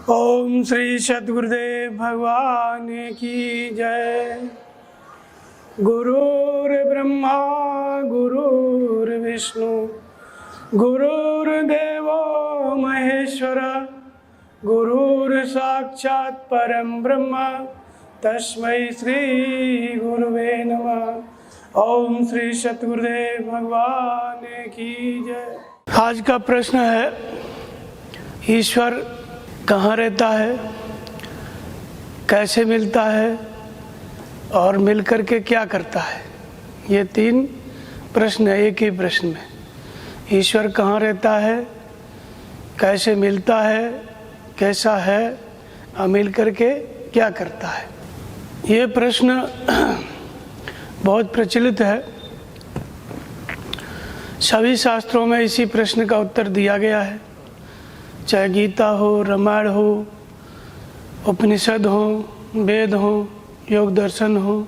ओम श्री सद्गुरुदेव भगवान की जय। गुरुर् ब्रह्मा गुरुर्विष्णु गुरुर्देवो महेश्वर गुरुर् साक्षात् परम ब्रह्म तस्मै श्री गुरुवे नमः। ओम श्री सद्गुरुदेव भगवान की जय। आज का प्रश्न है, ईश्वर कहाँ रहता है, कैसे मिलता है और मिलकर के क्या करता है। ये तीन प्रश्न है एक ही प्रश्न में। ईश्वर कहाँ रहता है, कैसे मिलता है, कैसा है और मिलकर के क्या करता है। ये प्रश्न बहुत प्रचलित है। सभी शास्त्रों में इसी प्रश्न का उत्तर दिया गया है, चाहे गीता हो, रामायण हो, उपनिषद हो, वेद हो, योग दर्शन हो,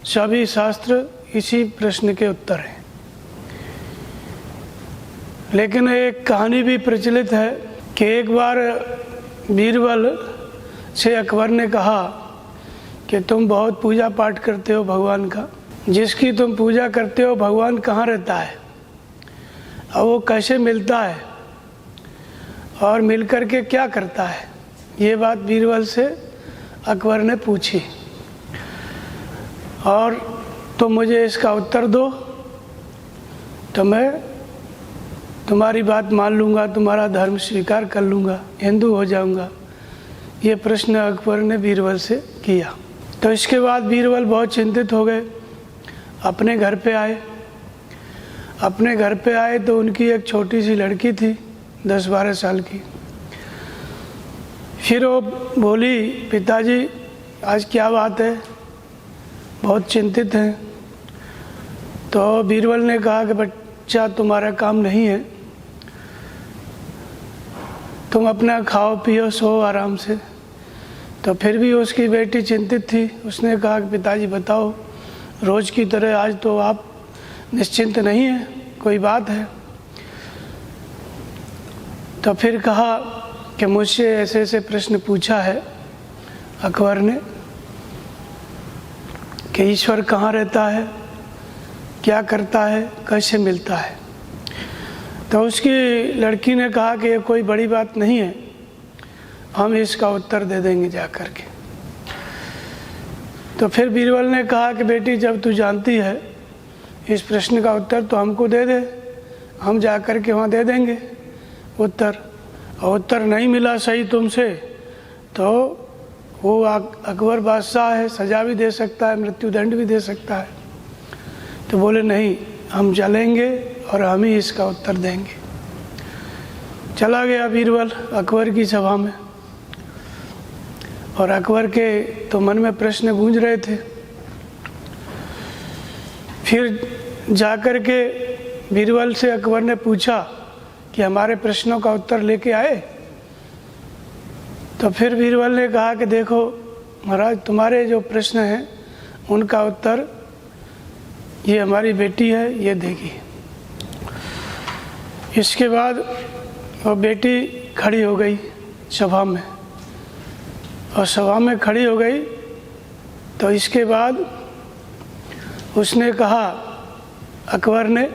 सभी शास्त्र इसी प्रश्न के उत्तर हैं। लेकिन एक कहानी भी प्रचलित है कि एक बार बीरबल से अकबर ने कहा कि तुम बहुत पूजा पाठ करते हो भगवान का, जिसकी तुम पूजा करते हो भगवान कहाँ रहता है और वो कैसे मिलता है और मिलकर के क्या करता है। ये बात बीरबल से अकबर ने पूछी और तुम मुझे इसका उत्तर दो तो मैं तुम्हारी बात मान लूँगा, तुम्हारा धर्म स्वीकार कर लूँगा, हिंदू हो जाऊँगा। ये प्रश्न अकबर ने बीरबल से किया। तो इसके बाद बीरबल बहुत चिंतित हो गए, अपने घर पे आए। अपने घर पे आए तो उनकी एक छोटी सी लड़की थी 10-12 साल की। फिर वो बोली, पिताजी आज क्या बात है, बहुत चिंतित हैं। तो बीरबल ने कहा कि बच्चा तुम्हारा काम नहीं है, तुम अपना खाओ पियो सो आराम से। तो फिर भी उसकी बेटी चिंतित थी। उसने कहा कि पिताजी बताओ, रोज़ की तरह आज तो आप निश्चिंत नहीं हैं, कोई बात है। तो फिर कहा कि मुझसे ऐसे ऐसे प्रश्न पूछा है अकबर ने कि ईश्वर कहाँ रहता है, क्या करता है, कैसे मिलता है। तो उसकी लड़की ने कहा कि ये कोई बड़ी बात नहीं है, हम इसका उत्तर दे देंगे जा कर के। तो फिर बीरबल ने कहा कि बेटी जब तू जानती है इस प्रश्न का उत्तर तो हमको दे दे, हम जा कर के वहाँ दे देंगे उत्तर। और उत्तर नहीं मिला सही तुमसे तो वो अकबर बादशाह है, सज़ा भी दे सकता है, मृत्युदंड भी दे सकता है। तो बोले नहीं, हम चलेंगे और हम ही इसका उत्तर देंगे। चला गया बीरबल अकबर की सभा में और अकबर के तो मन में प्रश्न गूंज रहे थे। फिर जाकर के बीरबल से अकबर ने पूछा कि हमारे प्रश्नों का उत्तर लेके आए। तो फिर बीरबल ने कहा कि देखो महाराज, तुम्हारे जो प्रश्न हैं उनका उत्तर ये हमारी बेटी है, ये देगी। इसके बाद वो बेटी खड़ी हो गई सभा में, और सभा में खड़ी हो गई तो इसके बाद उसने कहा, अकबर ने,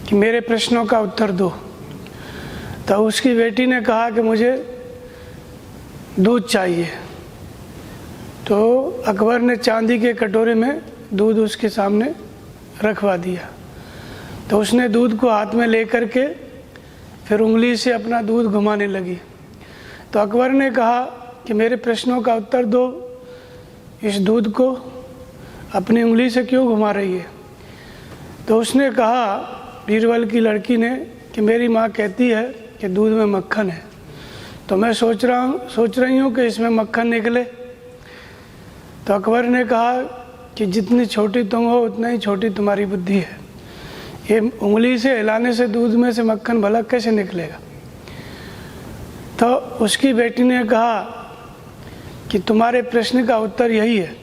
कि मेरे प्रश्नों का उत्तर दो। तो उसकी बेटी ने कहा कि मुझे दूध चाहिए। तो अकबर ने चांदी के कटोरे में दूध उसके सामने रखवा दिया। तो उसने दूध को हाथ में लेकर के फिर उंगली से अपना दूध घुमाने लगी। तो अकबर ने कहा कि मेरे प्रश्नों का उत्तर दो, इस दूध को अपनी उंगली से क्यों घुमा रही है। तो उसने कहा, बीरबल की लड़की ने, कि मेरी माँ कहती है कि दूध में मक्खन है, तो मैं सोच रही हूँ कि इसमें मक्खन निकले। तो अकबर ने कहा कि जितनी छोटी तुम हो उतना ही छोटी तुम्हारी बुद्धि है। ये उंगली से हिलाने से दूध में से मक्खन भला कैसे निकलेगा। तो उसकी बेटी ने कहा कि तुम्हारे प्रश्न का उत्तर यही है,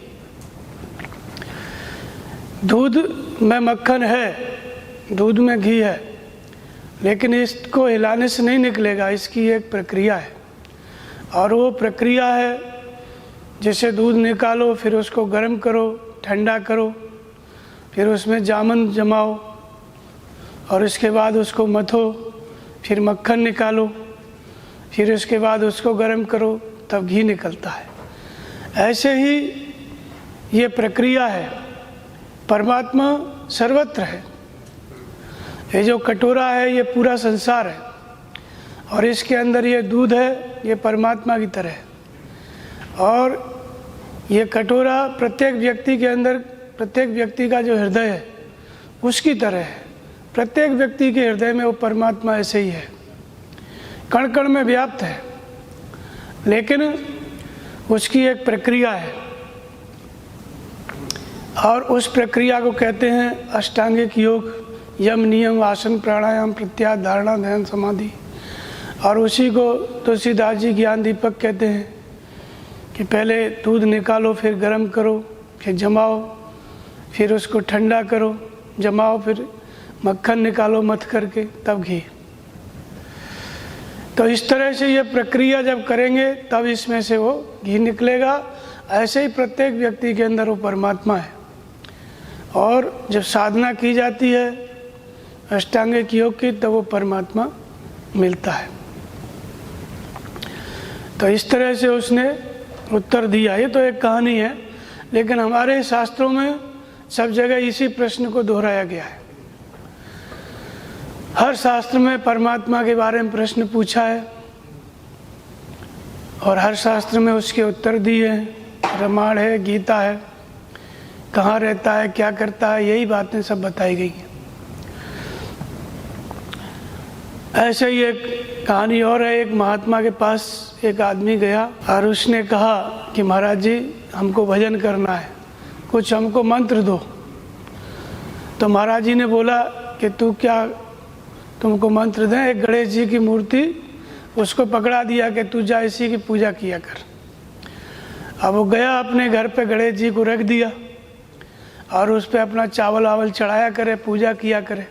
दूध में मक्खन है, दूध में घी है, लेकिन इसको हिलाने से नहीं निकलेगा, इसकी एक प्रक्रिया है। और वो प्रक्रिया है, जैसे दूध निकालो, फिर उसको गर्म करो, ठंडा करो, फिर उसमें जामुन जमाओ, और उसके बाद उसको मथो, फिर मक्खन निकालो, फिर उसके बाद उसको गर्म करो, तब घी निकलता है। ऐसे ही ये प्रक्रिया है। परमात्मा सर्वत्र है। ये जो कटोरा है ये पूरा संसार है, और इसके अंदर ये दूध है, ये परमात्मा की तरह है। और ये कटोरा प्रत्येक व्यक्ति के अंदर, प्रत्येक व्यक्ति का जो हृदय है उसकी तरह है। प्रत्येक व्यक्ति के हृदय में वो परमात्मा ऐसे ही है, कण कण में व्याप्त है, लेकिन उसकी एक प्रक्रिया है, और उस प्रक्रिया को कहते हैं अष्टांगिक योग, यम, नियम, आसन, प्राणायाम, प्रत्याहार, धारणा, ध्यान, समाधि। और उसी को तुलसीदास जी ज्ञान दीपक कहते हैं कि पहले दूध निकालो, फिर गर्म करो, फिर जमाओ, फिर उसको ठंडा करो, जमाओ, फिर मक्खन निकालो मथ करके, तब घी। तो इस तरह से ये प्रक्रिया जब करेंगे तब इसमें से वो घी निकलेगा। ऐसे ही प्रत्येक व्यक्ति के अंदर वो परमात्मा है। और जब साधना की जाती है अष्टांगिक योग की, तब वो परमात्मा मिलता है। तो इस तरह से उसने उत्तर दिया। ये तो एक कहानी है, लेकिन हमारे शास्त्रों में सब जगह इसी प्रश्न को दोहराया गया है। हर शास्त्र में परमात्मा के बारे में प्रश्न पूछा है, और हर शास्त्र में उसके उत्तर दिए हैं। रामायण है, गीता है, कहाँ रहता है, क्या करता है, यही बातें सब बताई गई हैं। ऐसे ही एक कहानी और है। एक महात्मा के पास एक आदमी गया और उसने कहा कि महाराज जी, हमको भजन करना है, कुछ हमको मंत्र दो। तो महाराज जी ने बोला कि तुमको मंत्र दें। एक गणेश जी की मूर्ति उसको पकड़ा दिया कि तू जा इसी की पूजा किया कर। अब वो गया अपने घर पे, गणेश जी को रख दिया और उस पर अपना चावल वावल चढ़ाया करे, पूजा किया करे।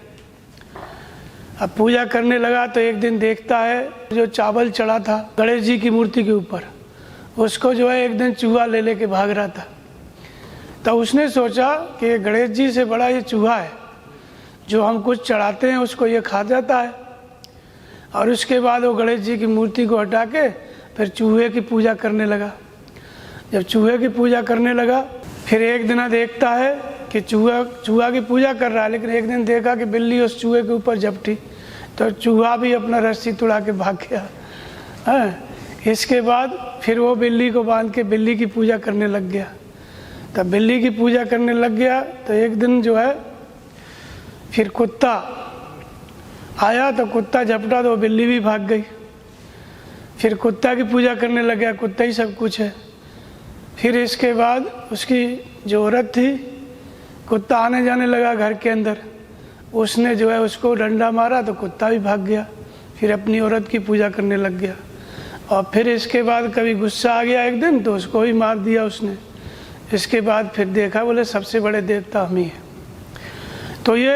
अब पूजा करने लगा तो एक दिन देखता है जो चावल चढ़ा था गणेश जी की मूर्ति के ऊपर, उसको जो है एक दिन चूहा ले लेके भाग रहा था। तो उसने सोचा कि गणेश जी से बड़ा ये चूहा है, जो हम कुछ चढ़ाते हैं उसको ये खा जाता है। और उसके बाद वो गणेश जी की मूर्ति को हटा के फिर चूहे की पूजा करने लगा। जब चूहे की पूजा करने लगा, फिर एक दिन देखता है कि चूहा की पूजा कर रहा है, लेकिन एक दिन देखा कि बिल्ली उस चूहे के ऊपर झपटी, तो चूहा भी अपना रस्सी तुड़ा के भाग गया। इसके बाद फिर वो बिल्ली को बांध के बिल्ली की पूजा करने लग गया। तब बिल्ली की पूजा करने लग गया तो एक दिन जो है फिर कुत्ता आया, तो कुत्ता झपटा तो बिल्ली भी भाग गई। फिर कुत्ता की पूजा करने लग गया, कुत्ता ही सब कुछ है। फिर इसके बाद उसकी जो औरत थी, कुत्ता आने जाने लगा घर के अंदर, उसने जो है उसको डंडा मारा तो कुत्ता भी भाग गया। फिर अपनी औरत की पूजा करने लग गया। और फिर इसके बाद कभी गुस्सा आ गया एक दिन तो उसको भी मार दिया उसने। इसके बाद फिर देखा, बोले सबसे बड़े देवता हम ही हैं। तो ये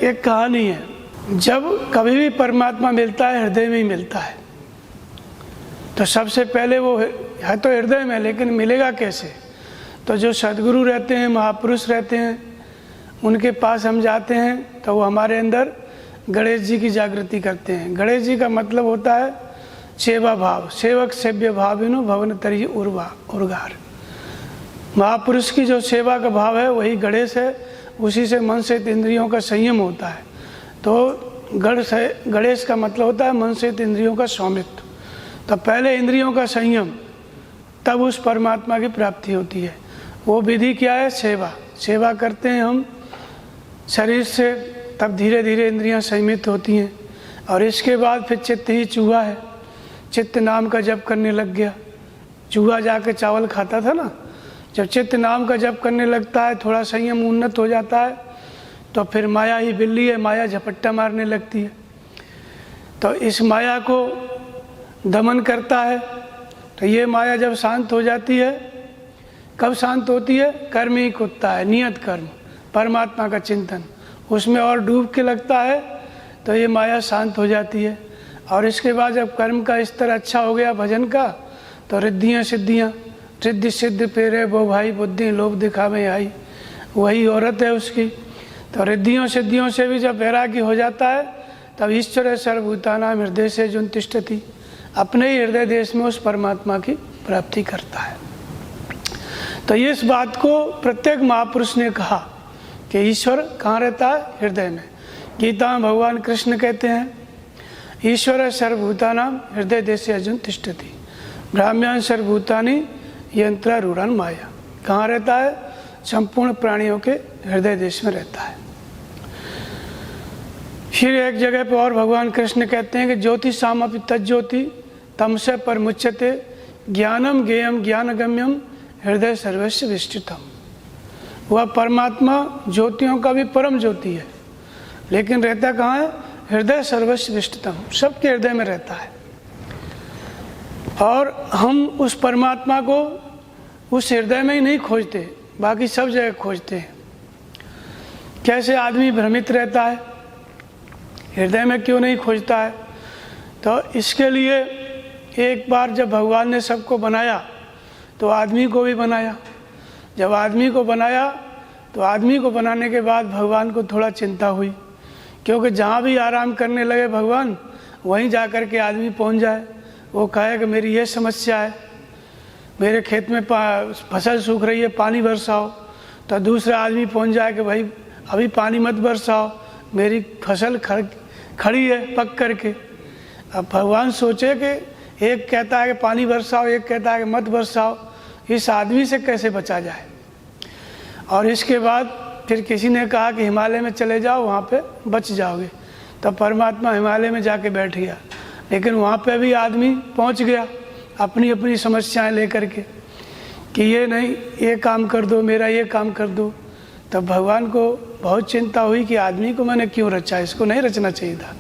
एक कहानी है। जब कभी भी परमात्मा मिलता है, हृदय में ही मिलता है। तो सबसे पहले वो है तो हृदय में, लेकिन मिलेगा कैसे? तो जो सद्गुरु रहते हैं, महापुरुष रहते हैं, उनके पास हम जाते हैं तो वो हमारे अंदर गणेश जी की जागृति करते हैं। गणेश जी का मतलब होता है सेवा भाव। सेवक सेव्य भाविनो भवन तरी उर्गार। महापुरुष की जो सेवा का भाव है वही गणेश है। उसी से मन से इंद्रियों का संयम होता है। तो गणेश का मतलब होता है मन से इंद्रियों का स्वामित्व। तो पहले इंद्रियों का संयम, तब उस परमात्मा की प्राप्ति होती है। वो विधि क्या है? सेवा। सेवा करते हैं हम शरीर से, तब धीरे धीरे इंद्रियां संयमित होती हैं। और इसके बाद फिर चित्त ही चूहा है। चित्त नाम का जप करने लग गया। चूहा जाके चावल खाता था ना, जब चित्त नाम का जप करने लगता है, थोड़ा संयम उन्नत हो जाता है, तो फिर माया ही बिल्ली है, माया झपट्टा मारने लगती है। तो इस माया को दमन करता है। तो ये माया जब शांत हो जाती है, कब शांत होती है? कर्म ही कुत्ता है, नियत कर्म, परमात्मा का चिंतन, उसमें और डूब के लगता है तो ये माया शांत हो जाती है। और इसके बाद जब कर्म का स्तर अच्छा हो गया भजन का, तो रिद्धियाँ सिद्धियाँ, रिद्धि सिद्ध पेरे वो भाई बुद्धि लोभ दिखावे आई, वही औरत है उसकी। तो रिद्धियों सिद्धियों से भी जब वैराग्य हो जाता है, तब ईश्वर सर्वभूतानां हृदय से जुन तिष्ठति, अपने ही हृदय देश में उस परमात्मा की प्राप्ति करता है। तो इस बात को प्रत्येक महापुरुष ने कहा कि ईश्वर कहाँ रहता है? हृदय में। गीता में भगवान कृष्ण कहते हैं ईश्वर सर्वभूतानां हृदय देशे अर्जुन तिष्ठति, ब्राह्म्यान् सर्वभूतानि यंत्रारूढ़ान् माया। कहाँ रहता है? संपूर्ण प्राणियों के हृदय देश में रहता है। फिर एक जगह पर और भगवान कृष्ण कहते हैं कि ज्योति सामपि तज्ज्योति तमसे परमुच्यते, ज्ञानम ज्ञेयम ज्ञानगम्यम हृदय सर्वस्य विष्टितम। वह परमात्मा ज्योतियों का भी परम ज्योति है, लेकिन रहता कहाँ है? हृदय सर्वस्य विष्टितम, सबके हृदय में रहता है। और हम उस परमात्मा को उस हृदय में ही नहीं खोजते, बाकी सब जगह खोजते हैं। कैसे आदमी भ्रमित रहता है, हृदय में क्यों नहीं खोजता है? तो इसके लिए एक बार जब भगवान ने सबको बनाया तो आदमी को भी बनाया। जब आदमी को बनाया तो आदमी को बनाने के बाद भगवान को थोड़ा चिंता हुई, क्योंकि जहाँ भी आराम करने लगे भगवान, वहीं जा कर के आदमी पहुँच जाए। वो कहे कि मेरी ये समस्या है, मेरे खेत में फसल सूख रही है, पानी बरसाओ। तो दूसरा आदमी पहुँच जाए कि भाई अभी पानी मत बरसाओ, मेरी फसल खड़ी है पक करके। अब भगवान सोचे कि एक कहता है कि पानी बरसाओ, एक कहता है कि मत बरसाओ, इस आदमी से कैसे बचा जाए। और इसके बाद फिर किसी ने कहा कि हिमालय में चले जाओ, वहाँ पे बच जाओगे। तब परमात्मा हिमालय में जाके बैठ गया, लेकिन वहाँ पे भी आदमी पहुँच गया अपनी अपनी समस्याएं लेकर के कि ये नहीं, ये काम कर दो, मेरा ये काम कर दो। तब भगवान को बहुत चिंता हुई कि आदमी को मैंने क्यों रचा, इसको नहीं रचना चाहिए था।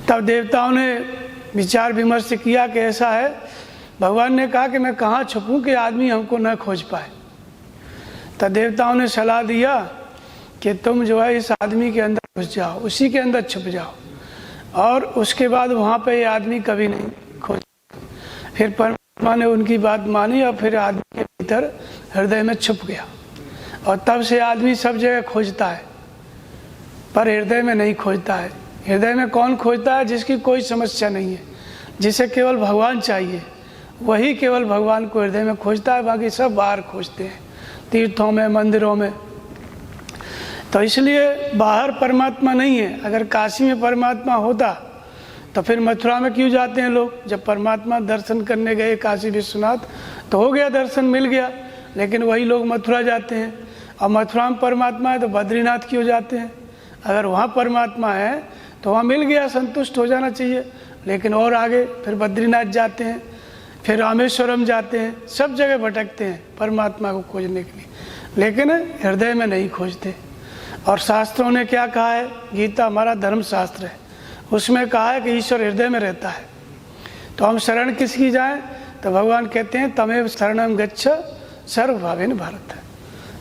तब देवताओं ने विचार विमर्श किया कि ऐसा है। भगवान ने कहा कि मैं कहाँ छुपूं कि आदमी हमको न खोज पाए। तब देवताओं ने सलाह दिया कि तुम जो है इस आदमी के अंदर घुस जाओ, उसी के अंदर छुप जाओ, और उसके बाद वहाँ पे ये आदमी कभी नहीं खोज। फिर परमात्मा ने उनकी बात मानी और फिर आदमी के भीतर हृदय में छुप गया। और तब से आदमी सब जगह खोजता है, पर हृदय में नहीं खोजता है। हृदय में कौन खोजता है? जिसकी कोई समस्या नहीं है, जिसे केवल भगवान चाहिए, वही केवल भगवान को हृदय में खोजता है। बाकी सब बाहर खोजते हैं, तीर्थों में, मंदिरों में। तो इसलिए बाहर परमात्मा नहीं है। अगर काशी में परमात्मा होता तो फिर मथुरा में क्यों जाते हैं लोग? जब परमात्मा दर्शन करने गए काशी विश्वनाथ, तो हो गया, दर्शन मिल गया, लेकिन वही लोग मथुरा जाते हैं। और मथुरा में परमात्मा है तो बद्रीनाथ क्यों जाते हैं? अगर वहाँ परमात्मा है तो वहाँ मिल गया, संतुष्ट हो जाना चाहिए। लेकिन और आगे फिर बद्रीनाथ जाते हैं, फिर रामेश्वरम जाते हैं, सब जगह भटकते हैं परमात्मा को खोजने के लिए, लेकिन हृदय में नहीं खोजते। और शास्त्रों ने क्या कहा है? गीता हमारा धर्म शास्त्र है, उसमें कहा है कि ईश्वर हृदय में रहता है। तो हम शरण किसकी जाएं? तो भगवान कहते हैं तमेव शरणम गच्छ सर्वभावेन भारत।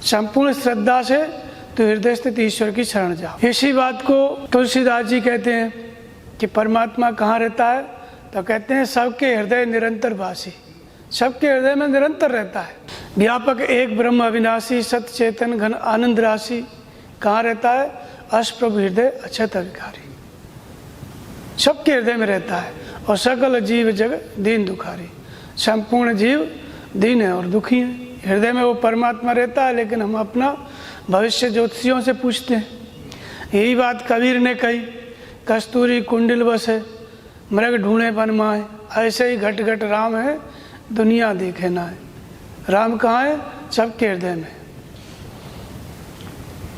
संपूर्ण श्रद्धा से तो हृदय स्थित ईश्वर की शरण जाओ। इसी बात को तुलसीदास जी कहते हैं कि परमात्मा कहाँ रहता है? तो कहते हैं सबके हृदय निरंतर वासी, सबके हृदय में निरंतर रहता है। व्यापक एक ब्रह्म अविनाशी सत चेतन घन आनंद राशि। कहाँ रहता है? अष्टप्रभु हृदय अक्षत अविकारी, सबके हृदय में रहता है। और सकल जीव जग दीन दुखारी, संपूर्ण जीव दीन है और दुखी है। हृदय में वो परमात्मा रहता है, लेकिन हम अपना भविष्य ज्योतिषियों से पूछते हैं। यही बात कबीर ने कही, कस्तूरी कुंडिल बसे मृग ढूंढे बन माए, ऐसे ही घट घट राम है दुनिया देखे ना है। राम कहाँ है? सबके हृदय में।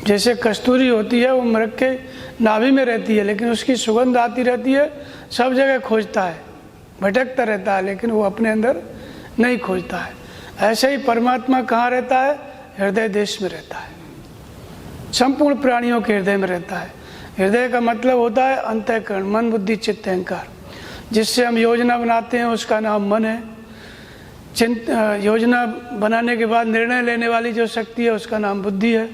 जैसे कस्तूरी होती है वो मृग के नाभि में रहती है, लेकिन उसकी सुगंध आती रहती है, सब जगह खोजता है, भटकता रहता है, लेकिन वो अपने अंदर नहीं खोजता है। ऐसे ही परमात्मा कहाँ रहता है? हृदय देश में रहता है, संपूर्ण प्राणियों के हृदय में रहता है। हृदय का मतलब होता है अंतःकरण, मन बुद्धि चित्त अहंकार। जिससे हम योजना बनाते हैं उसका नाम मन है। योजना बनाने के बाद निर्णय लेने वाली जो शक्ति है उसका नाम बुद्धि है।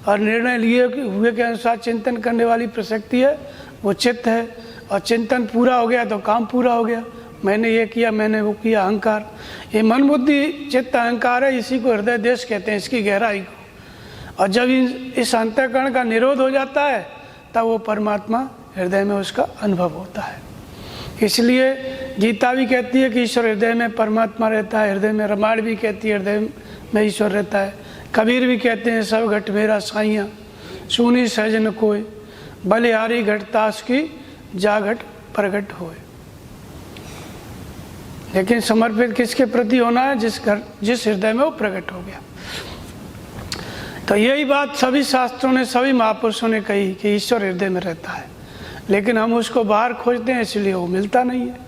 और निर्णय लिए हुए के अनुसार चिंतन करने वाली प्रशक्ति है, वो चित्त है, और चिंतन पूरा हो गया तो काम पूरा हो गया। मैंने ये किया, मैंने वो किया, अहंकार, ये मन बुद्धि चित्त अहंकार है, इसी को हृदय देश कहते हैं, इसकी गहराई को। और जब इस अंतःकरण का निरोध हो जाता है तब वो परमात्मा हृदय में उसका अनुभव होता है। इसलिए गीता भी कहती है कि ईश्वर हृदय में परमात्मा रहता है, हृदय में। रामायण भी कहती है हृदय में ईश्वर रहता है। कबीर भी कहते हैं सब घट मेरा साइया, सुनी सहजन कोय, बलिहारी घटतास की जागट प्रगट होए। लेकिन समर्पित किसके प्रति होना है? जिस हृदय में वो प्रकट हो गया। तो यही बात सभी शास्त्रों ने, सभी महापुरुषों ने कही कि ईश्वर हृदय में रहता है, लेकिन हम उसको बाहर खोजते हैं, इसलिए वो मिलता नहीं है।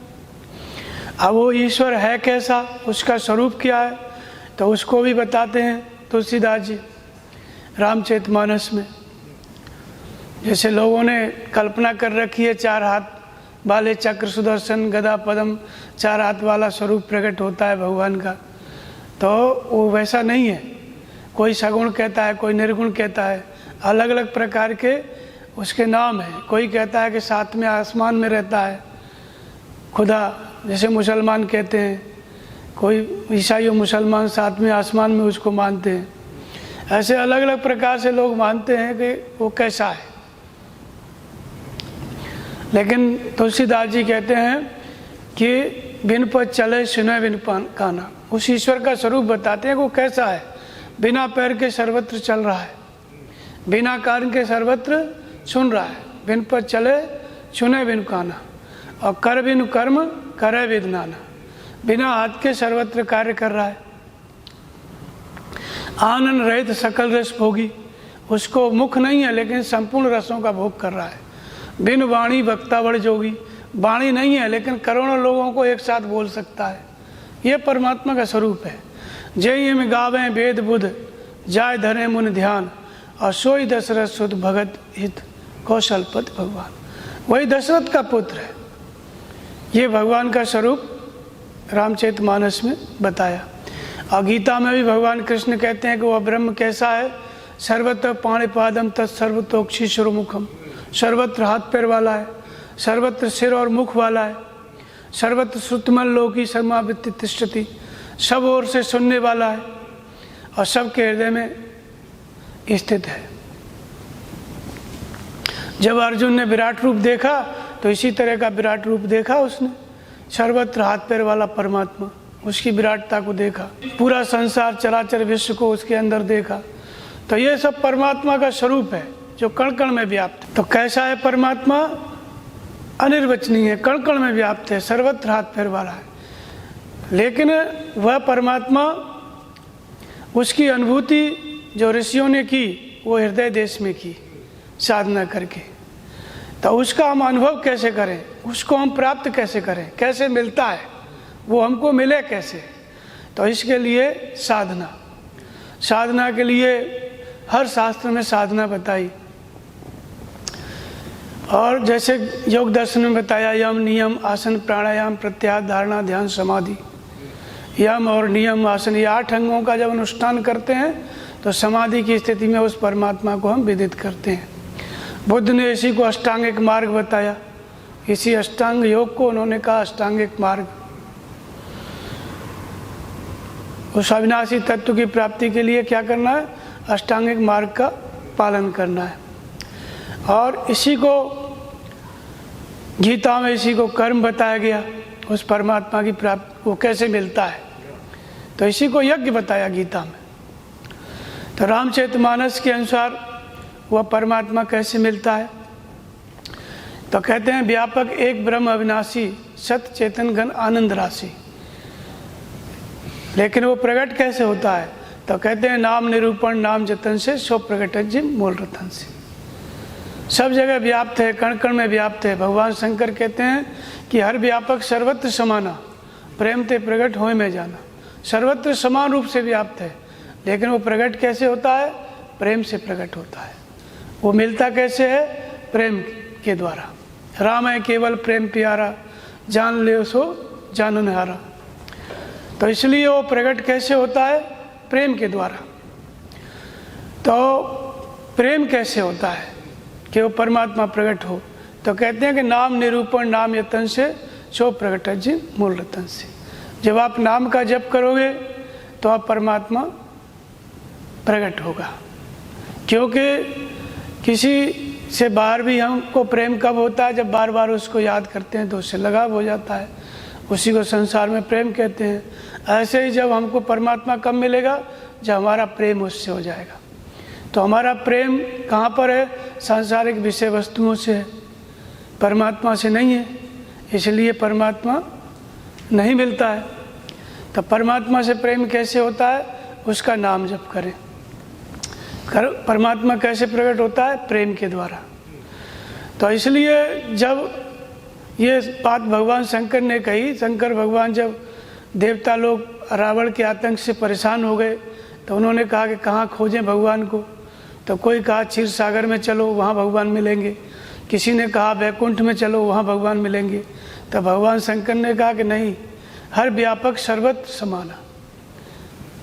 अब वो ईश्वर है कैसा, उसका स्वरूप क्या है, तो उसको भी बताते हैं तुलसीदास जी रामचरितमानस में। जैसे लोगों ने कल्पना कर रखी है 4 हाथ वाले चक्र, सुदर्शन, गदा, पद्म, 4 हाथ वाला स्वरूप प्रकट होता है भगवान का, तो वो वैसा नहीं है। कोई सगुण कहता है, कोई निर्गुण कहता है, अलग अलग प्रकार के उसके नाम हैं। कोई कहता है कि 7वें आसमान में रहता है खुदा, जैसे मुसलमान कहते हैं, कोई ईसाई और मुसलमान 7वें आसमान में उसको मानते हैं। ऐसे अलग अलग प्रकार से लोग मानते हैं कि वो कैसा है। लेकिन तुलसीदास जी कहते हैं कि बिन पद चले सुने बिन काना, उस ईश्वर का स्वरूप बताते हैं कि वो कैसा है। बिना पैर के सर्वत्र चल रहा है, बिना कान के सर्वत्र सुन रहा है, बिन पद चले सुने बिन काना, और कर बिन कर्म करे बिद नाना, बिना हाथ के सर्वत्र कार्य कर रहा है। आनंद रहित सकल रस भोगी, उसको मुख नहीं है लेकिन संपूर्ण रसों का भोग कर रहा है। बिन वाणी वक्ता बड़ जोगी, वाणी नहीं है लेकिन करोड़ों लोगों को एक साथ बोल सकता है। ये परमात्मा का स्वरूप है। जय में गावें वेद बुध, जाय धरे मुन ध्यान, और सोई दशरथ सुध भगत हित कौशलपति भगवान। वही दशरथ का पुत्र है। ये भगवान का स्वरूप रामचरितमानस में बताया। और गीता में भी भगवान कृष्ण कहते हैं कि वह ब्रह्म कैसा है? सर्वत्र पाणिपादम तत्सर्वतोक्षीश्वर मुखम, सर्वत्र हाथ पैर वाला है, सर्वत्र सिर और मुख वाला है, सर्वत्र श्रुतमल लोकी सर्मावृत्ति तिष्ठति, सब ओर से सुनने वाला है और सबके हृदय में स्थित है। जब अर्जुन ने विराट रूप देखा तो इसी तरह का विराट रूप देखा उसने, सर्वत्र हाथ पैर वाला परमात्मा, उसकी विराटता को देखा। पूरा संसार चराचर विश्व को उसके अंदर देखा। तो ये सब परमात्मा का स्वरूप है जो कण कण में व्याप्त है। तो कैसा है परमात्मा? अनिर्वचनीय है, कण कण में व्याप्त है, सर्वत्र हाथ पैर वाला है। लेकिन वह परमात्मा, उसकी अनुभूति जो ऋषियों ने की वो हृदय देश में की साधना करके। तो उसका हम अनुभव कैसे करें, उसको हम प्राप्त कैसे करें, कैसे मिलता है, वो हमको मिले कैसे? तो इसके लिए साधना, साधना के लिए हर शास्त्र में साधना बताई। और जैसे योग दर्शन में बताया, यम नियम आसन प्राणायाम प्रत्याहार धारणा ध्यान समाधि, यम और नियम आसन, ये 8 अंगों का जब अनुष्ठान करते हैं तो समाधि की स्थिति में उस परमात्मा को हम विदित करते हैं। बुद्ध ने इसी को अष्टांगिक मार्ग बताया। इसी अष्टांग योग को उन्होंने कहा अष्टांगिक मार्ग। उस अविनाशी तत्व की प्राप्ति के लिए क्या करना है? अष्टांगिक मार्ग का पालन करना है। और इसी को गीता में इसी को कर्म बताया गया, उस परमात्मा की प्राप्ति को कैसे मिलता है, तो इसी को यज्ञ बताया गीता में। तो रामचरितमानस के अनुसार वह परमात्मा कैसे मिलता है? तो कहते हैं व्यापक एक ब्रह्म अविनाशी सत चेतन घन आनंद राशि। लेकिन वो प्रकट कैसे होता है? तो कहते हैं नाम निरूपण नाम जतन से सो प्रकट जी मूल रतन से। सब जगह व्याप्त है, कण कण में व्याप्त है। भगवान शंकर कहते हैं कि हर व्यापक सर्वत्र समाना, प्रेम ते प्रकट होए में जाना। सर्वत्र समान रूप से व्याप्त है, लेकिन वो प्रकट कैसे होता है? प्रेम से प्रकट होता है। वो मिलता कैसे है? प्रेम के द्वारा। राम है केवल प्रेम प्यारा, जान ले सो जाननहारा। तो इसलिए वो प्रकट कैसे होता है? प्रेम के द्वारा। तो प्रेम कैसे होता है कि वो परमात्मा प्रकट हो? तो कहते हैं कि नाम निरूपण नाम यतन से सो प्रगट जी मूल रतन से। जब आप नाम का जप करोगे तो आप परमात्मा प्रकट होगा। क्योंकि किसी से बाहर भी हमको प्रेम कब होता है? जब बार बार उसको याद करते हैं तो उससे लगाव हो जाता है, उसी को संसार में प्रेम कहते हैं। ऐसे ही जब हमको परमात्मा कब मिलेगा? जब हमारा प्रेम उससे हो जाएगा। तो हमारा प्रेम कहाँ पर है? सांसारिक विषय वस्तुओं से है, परमात्मा से नहीं है। इसलिए परमात्मा नहीं मिलता है। तो परमात्मा से प्रेम कैसे होता है? उसका नाम जप करें। परमात्मा कैसे प्रकट होता है? प्रेम के द्वारा। तो इसलिए जब ये बात भगवान शंकर ने कही, शंकर भगवान जब देवता लोग रावण के आतंक से परेशान हो गए तो उन्होंने कहा कि कहाँ खोजें भगवान को? तो कोई कहा क्षीर सागर में चलो, वहाँ भगवान मिलेंगे। किसी ने कहा वैकुंठ में चलो, वहाँ भगवान मिलेंगे। तो भगवान शंकर ने कहा कि नहीं, हर व्यापक सर्वत्र समाना,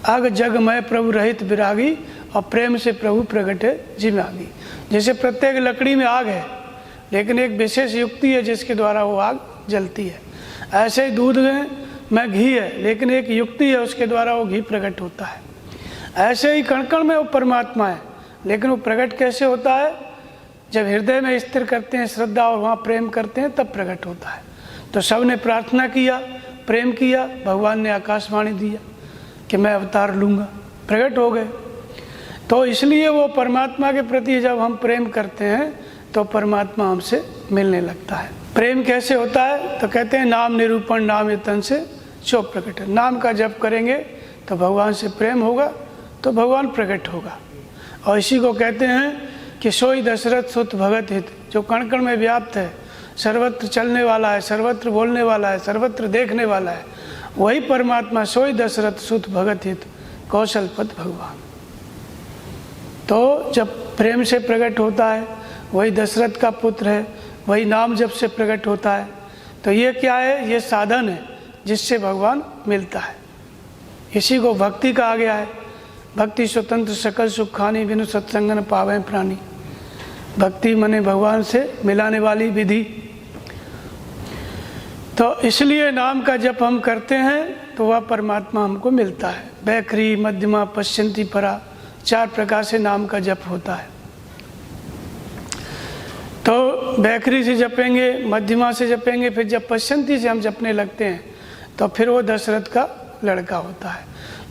आग जगमय प्रभु रहित विरागी, और प्रेम से प्रभु प्रगटे जिम्यागी। जैसे प्रत्येक लकड़ी में आग है, लेकिन एक विशेष युक्ति है जिसके द्वारा वो आग जलती है। ऐसे ही दूध में घी है, लेकिन एक युक्ति है उसके द्वारा वो घी प्रकट होता है। ऐसे ही कण कण में वो परमात्मा है, लेकिन वो प्रकट कैसे होता है? जब हृदय में स्थिर करते हैं श्रद्धा और वहाँ प्रेम करते हैं, तब प्रकट होता है। तो सब ने प्रार्थना किया, प्रेम किया, भगवान ने आकाशवाणी दिया कि मैं अवतार लूँगा, प्रकट हो गए। तो इसलिए वो परमात्मा के प्रति जब हम प्रेम करते हैं तो परमात्मा हमसे मिलने लगता है। प्रेम कैसे होता है? तो कहते हैं नाम निरूपण नाम यतन से सो प्रकट। नाम का जप करेंगे तो भगवान से प्रेम होगा, तो भगवान प्रकट होगा। और इसी को कहते हैं कि सोई दशरथ सुत भगत हित, जो कण कण में व्याप्त है, सर्वत्र चलने वाला है, सर्वत्र बोलने वाला है, सर्वत्र देखने वाला है, वही परमात्मा सोई दशरथ सुत भगत हित कौशलपति भगवान। तो जब प्रेम से प्रकट होता है, वही दशरथ का पुत्र है, वही नाम जप से प्रकट होता है। तो ये क्या है? ये साधन है जिससे भगवान मिलता है। इसी को भक्ति कहा गया है। भक्ति स्वतंत्र सकल सुखानी, बिनु सत्संगन पावे प्राणी। भक्ति मने भगवान से मिलाने वाली विधि। तो इसलिए नाम का जप हम करते हैं तो वह परमात्मा हमको मिलता है। बैखरी मध्यमा पश्चिंती परा, 4 प्रकार से नाम का जप होता है। तो बैखरी से जपेंगे, मध्यमा से जपेंगे, फिर जब पश्चिंती से हम जपने लगते हैं तो फिर वो दशरथ का लड़का होता है।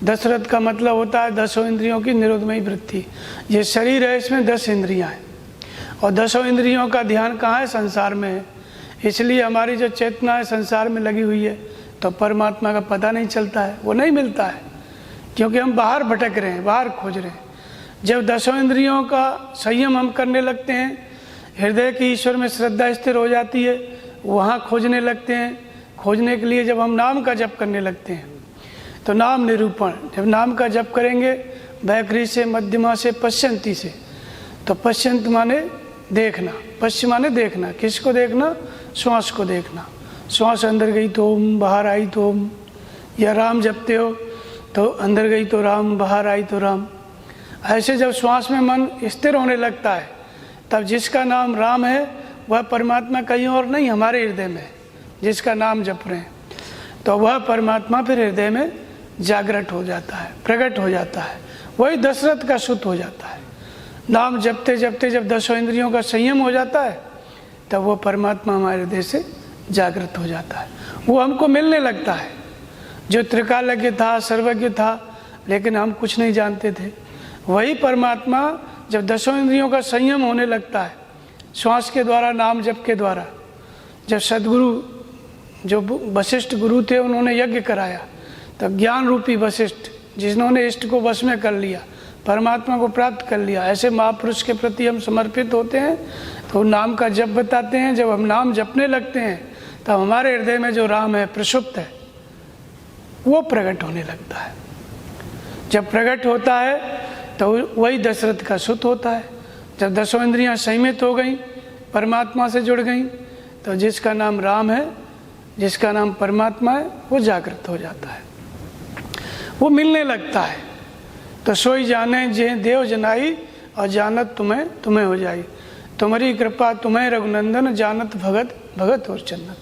दशरथ का मतलब होता है 10 इंद्रियों की निरोधमयी वृत्ति। ये शरीर है, इसमें 10 इंद्रियां हैं, और 10 इंद्रियों का ध्यान कहाँ है? संसार में है। इसलिए हमारी जो चेतना है संसार में लगी हुई है, तो परमात्मा का पता नहीं चलता है, वो नहीं मिलता है, क्योंकि हम बाहर भटक रहे हैं, बाहर खोज रहे हैं। जब 10 इंद्रियों का संयम हम करने लगते हैं, हृदय की ईश्वर में श्रद्धा स्थिर हो जाती है, वहाँ खोजने लगते हैं। खोजने के लिए जब हम नाम का जप करने लगते हैं तो नाम निरूपण, जब नाम का जप करेंगे बैखरी से, मध्यमा से, पश्चिंती से, तो पश्चिंत माने देखना, पश्चिम माने देखना। किसको देखना? श्वास को देखना। श्वास अंदर गई तो ओम, बाहर आई तो ओम। या राम जपते हो तो अंदर गई तो राम, बाहर आई तो राम। ऐसे जब श्वास में मन स्थिर होने लगता है, तब जिसका नाम राम है वह परमात्मा कहीं और नहीं, हमारे हृदय में जिसका नाम जप रहे हैं, तो वह परमात्मा फिर हृदय में जागृत हो जाता है, प्रकट हो जाता है। वही दशरथ का सुत हो जाता है। नाम जपते जपते जब 10 इंद्रियों का संयम हो जाता है, तब वो परमात्मा हमारे हृदय से जागृत हो जाता है। वो हमको मिलने लगता है। जो त्रिकालज्ञ था, सर्वज्ञ था, लेकिन हम कुछ नहीं जानते थे, वही परमात्मा जब 10 इंद्रियों का संयम होने लगता है, श्वास के द्वारा, नाम जप के द्वारा, जब सदगुरु जो वशिष्ठ गुरु थे उन्होंने यज्ञ कराया, तब ज्ञान रूपी वशिष्ठ जिन्होंने इष्ट को वश में कर लिया, परमात्मा को प्राप्त कर लिया, ऐसे महापुरुष के प्रति हम समर्पित होते हैं तो नाम का जप बताते हैं। जब हम नाम जपने लगते हैं तब हमारे हृदय में जो राम है, प्रसुप्त है, वो प्रकट होने लगता है। जब प्रकट होता है तो वही दशरथ का सुत होता है। जब 10 इंद्रियां संयमित हो गई, परमात्मा से जुड़ गई, तो जिसका नाम राम है, जिसका नाम परमात्मा है, वो जागृत हो जाता है, वो मिलने लगता है। तो सोई जाने जे देव जनाई, और जानत तुम्हें तुम्हें हो जाई। तुम्हारी कृपा तुम्हें रघुनंदन, जानत भगत भगत और चंदन।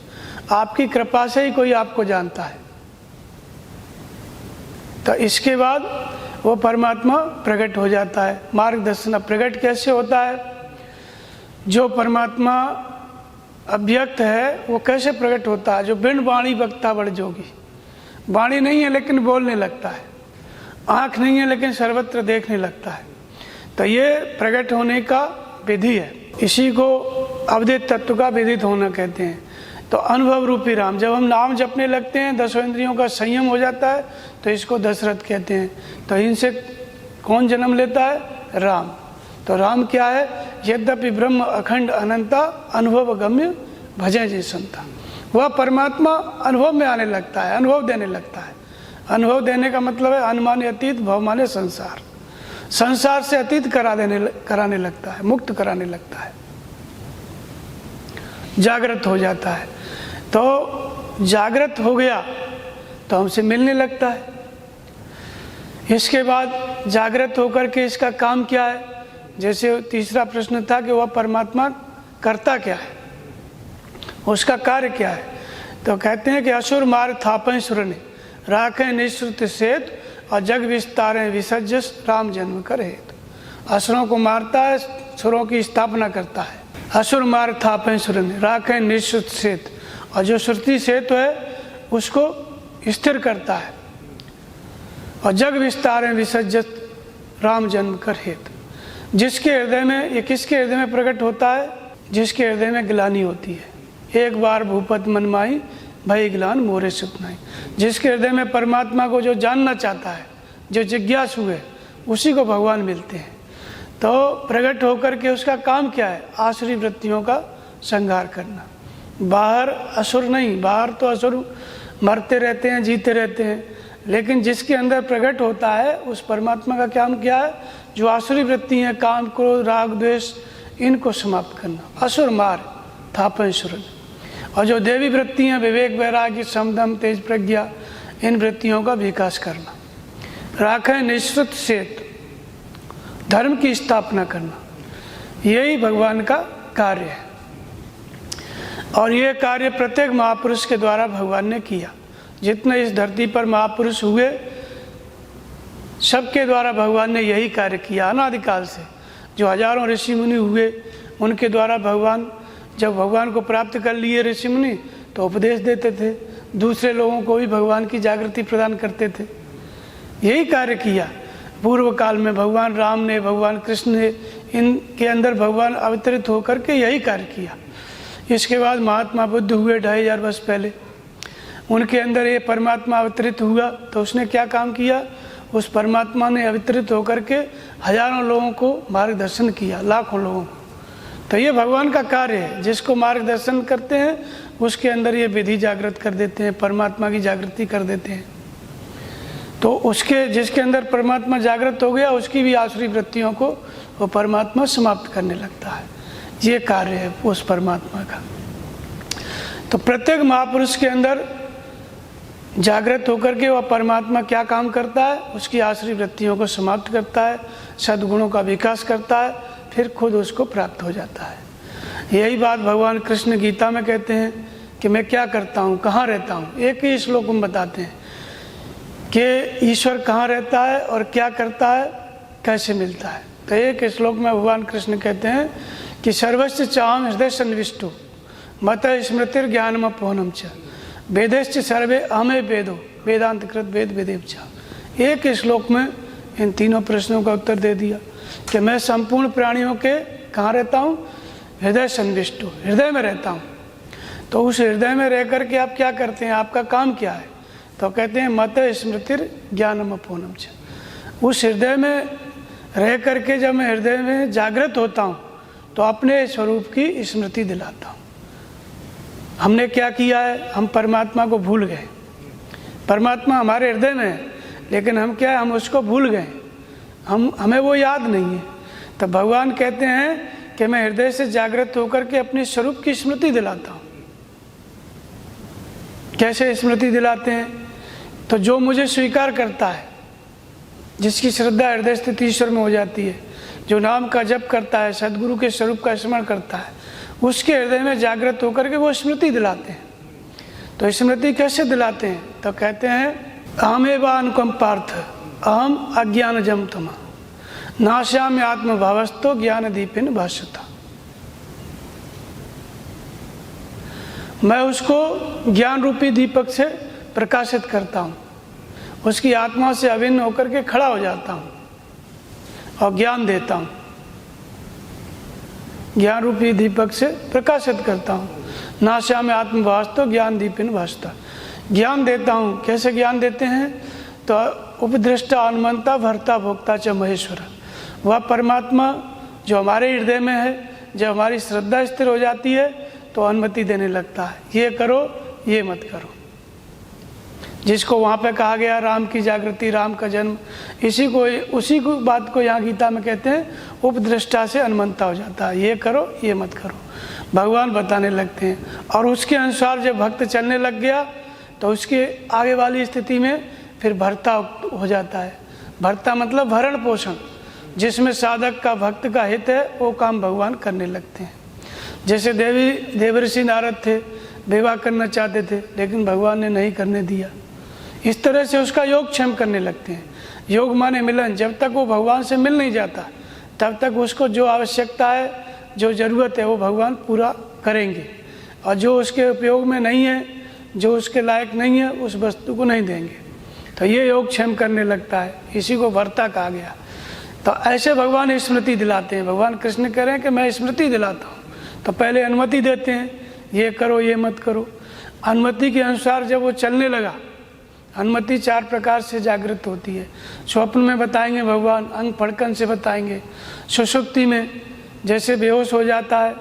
आपकी कृपा से ही कोई आपको जानता है। तो इसके बाद वो परमात्मा प्रकट हो जाता है। मार्गदर्शन प्रकट कैसे होता है? जो परमात्मा अव्यक्त है वो कैसे प्रकट होता है? जो बिन वाणी वक्ता बड़ जोगी, वाणी नहीं है लेकिन बोलने लगता है, आँख नहीं है लेकिन सर्वत्र देखने लगता है। तो ये प्रकट होने का विधि है। इसी को अवधित तत्व का विदित होना कहते हैं। तो अनुभव रूपी राम, जब हम नाम जपने लगते हैं 10 इंद्रियों का संयम हो जाता है, तो इसको दशरथ कहते हैं। तो इनसे कौन जन्म लेता है? राम। तो राम क्या है? यद्यपि ब्रह्म अखंड अनंता, अनुभव गम्य भजन जी संता। वह परमात्मा अनुभव में आने लगता है, अनुभव देने लगता है। अनुभव देने का मतलब है अनुमाने अतीत, भव माने संसार। संसार से अतीत कराने लगता है, मुक्त कराने लगता है, जागृत हो जाता है। तो जागृत हो गया तो हमसे मिलने लगता है। इसके बाद जागृत होकर के इसका काम क्या है? जैसे तीसरा प्रश्न था कि वह परमात्मा करता क्या है, उसका कार्य क्या है? तो कहते हैं कि असुर मार थापें सुरने, राखें निश्रुत सेत, और जग विस्तारें विसर्जस, राम जन्म करे हेतु। असुरों को मारता है, सुरों की स्थापना करता है। असुर मार थापें सुरने, राखें निश्रुत सेत, और जो श्रुति सेतु है उसको स्थिर करता है। और जग विस्तारें विसर्जत, राम जन्म कर हेतु। जिसके हृदय में, ये किसके हृदय में प्रकट होता है? जिसके हृदय में ग्लानि होती है। एक बार भूपत मन माही, भय ग्लान मोरे सुख नहीं। जिसके हृदय में परमात्मा को जो जानना चाहता है, जो जिज्ञासु है, उसी को भगवान मिलते हैं। तो प्रकट होकर के उसका काम क्या है? आसुरी वृत्तियों का संहार करना। बाहर असुर नहीं, बाहर तो असुर मरते रहते हैं, जीते रहते हैं, लेकिन जिसके अंदर प्रकट होता है उस परमात्मा का काम क्या है? जो आसुरी वृत्ति हैं, काम, क्रोध, राग, द्वेष, इनको समाप्त करना। असुर मार थापें सुरन। और जो देवी वृत्ति हैं, विवेक, वैराग्य, समदम, तेज प्रज्ञा, इन वृत्तियों का विकास करना। राखें निश्रुत सेत, धर्म की स्थापना करना, यही भगवान का कार्य है। और ये कार्य प्रत्येक महापुरुष के द्वारा भगवान ने किया। जितने इस धरती पर महापुरुष हुए, सबके द्वारा भगवान ने यही कार्य किया अनादिकाल से। जो हजारों ऋषि मुनि हुए, उनके द्वारा भगवान, जब भगवान को प्राप्त कर लिए ऋषि मुनि, तो उपदेश देते थे, दूसरे लोगों को भी भगवान की जागृति प्रदान करते थे। यही कार्य किया पूर्व काल में भगवान राम ने, भगवान कृष्ण ने, इनके अंदर भगवान अवतरित होकर के यही कार्य किया। इसके बाद महात्मा बुद्ध हुए 2500 वर्ष पहले, उनके अंदर ये परमात्मा अवतरित हुआ, तो उसने क्या काम किया? उस परमात्मा ने अवतरित होकर के हजारों लोगों को मार्गदर्शन किया, लाखों लोगों को। तो ये भगवान का कार्य है। जिसको मार्गदर्शन करते हैं उसके अंदर ये विधि जागृत कर देते हैं, परमात्मा की जागृति कर देते हैं। तो उसके, जिसके अंदर परमात्मा जागृत हो गया, उसकी भी आसुरी वृत्तियों को वो परमात्मा समाप्त करने लगता है। ये कार्य है उस परमात्मा का। तो प्रत्येक महापुरुष के अंदर जागृत होकर के वह परमात्मा क्या काम करता है? उसकी आसुरी वृत्तियों को समाप्त करता है, सद्गुणों का विकास करता है, फिर खुद उसको प्राप्त हो जाता है। यही बात भगवान कृष्ण गीता में कहते हैं कि मैं क्या करता हूँ, कहाँ रहता हूँ। एक ही श्लोक में बताते हैं कि ईश्वर कहाँ रहता है और क्या करता है, कैसे मिलता है। तो एक श्लोक में भगवान कृष्ण कहते हैं कि सर्वस्व चाहम हृदय सन्निविष्टो मत स्मृतिर ज्ञानम अपोहनम च वेदेश्च सर्वे अहमे वेदो वेदांत कृत वेद वेदेव च। एक श्लोक में इन तीनों प्रश्नों का उत्तर दे दिया कि मैं संपूर्ण प्राणियों के कहाँ रहता हूँ? हृदय सन्निविष्टो, हृदय में रहता हूँ। तो उस हृदय में रह कर के आप क्या करते हैं? आपका काम क्या है? तो कहते हैं मत स्मृतिर ज्ञानम अपोहनम च। उस हृदय में रह करके जब मैं हृदय में जागृत होता हूँ तो अपने स्वरूप की स्मृति दिलाता हूँ। हमने क्या किया है? हम परमात्मा को भूल गए। परमात्मा हमारे हृदय में है, लेकिन हम क्या है? हम उसको भूल गए, हमें वो याद नहीं है। तो भगवान कहते हैं कि मैं हृदय से जागृत होकर के अपने स्वरूप की स्मृति दिलाता हूँ। कैसे स्मृति दिलाते हैं? तो जो मुझे स्वीकार करता है, जिसकी श्रद्धा हृदय स्थित ईश्वर में हो जाती है, जो नाम का जप करता है, सदगुरु के स्वरूप का स्मरण करता है, उसके हृदय में जागृत होकर के वो स्मृति दिलाते हैं। तो स्मृति कैसे दिलाते हैं? तो कहते हैं अहमेवा अनुकम पार्थ अहम अज्ञानजम तमा नाश्याम्य आत्मभावस्तो ज्ञान दीपेन भास्वता। मैं उसको ज्ञान रूपी दीपक से प्रकाशित करता हूँ, उसकी आत्मा से अभिन्न होकर के खड़ा हो जाता हूँ और ज्ञान देता हूँ, ज्ञान रूपी दीपक से प्रकाशित करता हूँ। नाश्याम्य आत्मभावस्तो ज्ञान दीपेन भास्वता। ज्ञान देता हूँ। कैसे ज्ञान देते हैं? तो उपदृष्टा अनुमंता भर्ता भोक्ता च महेश्वर। वह परमात्मा जो हमारे हृदय में है, जब हमारी श्रद्धा स्थिर हो जाती है तो अनुमति देने लगता है, ये करो ये मत करो। जिसको वहाँ पे कहा गया राम की जागृति, राम का जन्म, उसी को बात को यहाँ गीता में कहते हैं उपदृष्टा से अनुमंता हो जाता है, ये करो ये मत करो, भगवान बताने लगते हैं। और उसके अनुसार जब भक्त चलने लग गया तो उसके आगे वाली स्थिति में फिर भरता हो जाता है। भरता मतलब भरण पोषण, जिसमें साधक का भक्त का हित है वो काम भगवान करने लगते हैं। जैसे देवर्षि नारद थे, विवाह करना चाहते थे लेकिन भगवान ने नहीं करने दिया। इस तरह से उसका योगक्षेम करने लगते हैं। योग माने मिलन। जब तक वो भगवान से मिल नहीं जाता तब तक उसको जो आवश्यकता है, जो ज़रूरत है वो भगवान पूरा करेंगे, और जो उसके उपयोग में नहीं है, जो उसके लायक नहीं है, उस वस्तु को नहीं देंगे। तो ये योगक्षेम करने लगता है, इसी को भरता कहा गया। तो ऐसे भगवान स्मृति दिलाते हैं। भगवान कृष्ण कह रहे हैं कि मैं स्मृति दिलाता हूँ। तो पहले अनुमति देते हैं, ये करो ये मत करो। अनुमति के अनुसार जब वो चलने लगा, अनुमति 4 प्रकार से जागृत होती है। स्वप्न में बताएंगे भगवान, अंग फड़कन से बताएंगे। सुषुप्ति में जैसे बेहोश हो जाता है,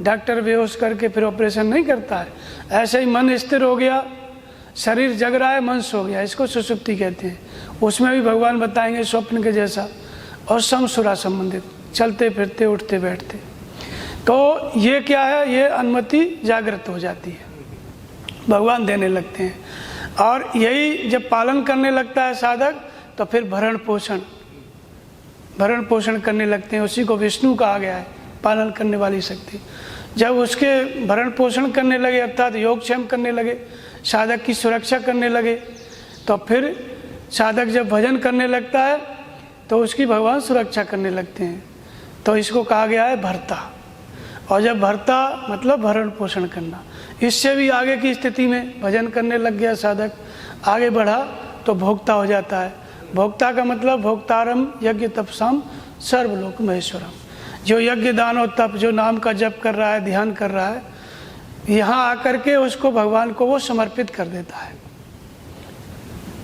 डॉक्टर बेहोश करके फिर ऑपरेशन नहीं करता है, ऐसे ही मन स्थिर हो गया, शरीर जग रहा है, मन सो गया, इसको सुषुप्ति कहते हैं। उसमें भी भगवान बताएंगे स्वप्न के जैसा, और समसुरा संबंधित, चलते फिरते उठते बैठते। तो ये क्या है? ये अनुमति जागृत हो जाती है, भगवान देने लगते हैं। और यही जब पालन करने लगता है साधक तो फिर भरण पोषण करने लगते हैं। उसी को विष्णु कहा गया है, पालन करने वाली शक्ति। जब उसके भरण पोषण करने लगे अर्थात योगक्षेम करने लगे, साधक की सुरक्षा करने लगे, तो फिर साधक जब भजन करने लगता है तो उसकी भगवान सुरक्षा करने लगते हैं। तो इसको कहा गया है भरता। और जब भरता मतलब भरण पोषण करना। इससे भी आगे की स्थिति में भजन करने लग गया साधक, आगे बढ़ा तो भोक्ता हो जाता है। भोक्ता का मतलब भोक्तारम यज्ञ तपसाम सर्वलोक महेश्वरम। जो यज्ञ दान और तप, जो नाम का जप कर रहा है, ध्यान कर रहा है, यहाँ आकर के उसको भगवान को वो समर्पित कर देता है।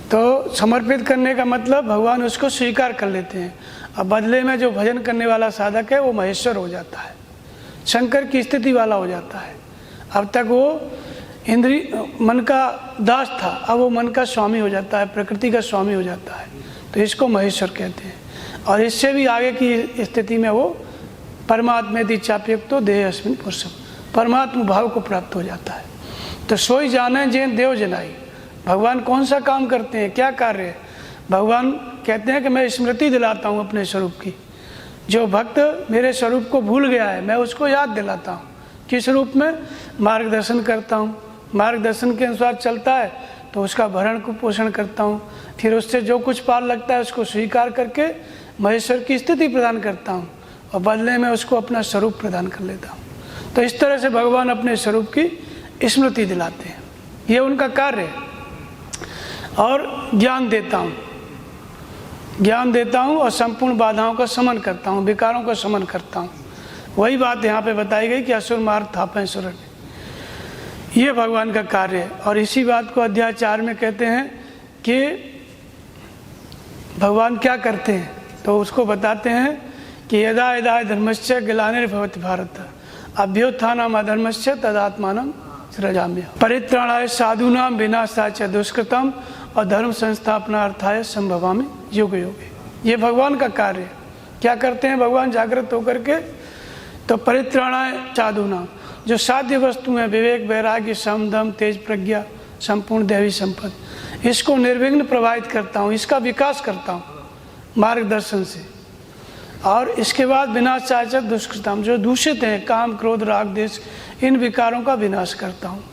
तो समर्पित करने का मतलब भगवान उसको स्वीकार कर लेते हैं। अब बदले में जो भजन करने वाला साधक है वो महेश्वर हो जाता है, शंकर की स्थिति वाला हो जाता है। अब तक वो मन का दास था, अब वो मन का स्वामी हो जाता है, प्रकृति का स्वामी हो जाता है। तो इसको महेश्वर कहते हैं। और इससे भी आगे की स्थिति में वो परमात्मा दीक्षाप्युक्तो देह अस्मिन् पुरुषम, परमात्मा भाव को प्राप्त हो जाता है। तो सोई जाने जैन देव जनाई। भगवान कौन सा काम करते हैं, क्या कार्य है? भगवान कहते हैं कि मैं स्मृति दिलाता हूँ अपने स्वरूप की। जो भक्त मेरे स्वरूप को भूल गया है मैं उसको याद दिलाता हूँ। किस रूप में? मार्गदर्शन करता हूँ। मार्गदर्शन के अनुसार चलता है तो उसका भरण को पोषण करता हूँ। फिर उससे जो कुछ पार लगता है उसको स्वीकार करके महेश्वर की स्थिति प्रदान करता हूँ, और बदले में उसको अपना स्वरूप प्रदान कर लेता हूँ। तो इस तरह से भगवान अपने स्वरूप की स्मृति दिलाते हैं, ये उनका कार्य है। और ज्ञान देता हूँ और संपूर्ण बाधाओं का शमन करता हूँ, विकारों का शमन करता हूँ। वही बात यहाँ पे बताई गई कि असुर मार थापें सुरन, ये भगवान का कार्य है। और इसी बात को अध्याय 4 में कहते हैं कि भगवान क्या करते हैं, तो उसको बताते हैं कि यदा यदा धर्मस्य ग्लानिर्भवति भारत अभ्युत्थानम् अधर्मस्य तदात्मानं सृजाम्यहम् परित्राणाय साधूनां विनाशाय च दुष्कृतम् और धर्म संस्थापनार्थाय संभवामि युगे युगे। ये भगवान का कार्य है। क्या करते हैं भगवान जागृत होकर के? तो परित्राणाय साधूनां, जो साध्य वस्तु है, विवेक वैराग्य सम दम तेज प्रज्ञा संपूर्ण दैवी संपत्ति, इसको निर्विघ्न प्रभावित करता हूँ, इसका विकास करता हूँ मार्गदर्शन से। और इसके बाद विनाशाय च दुष्कृताम, जो दूषित हैं, काम क्रोध राग द्वेष, इन विकारों का विनाश करता हूँ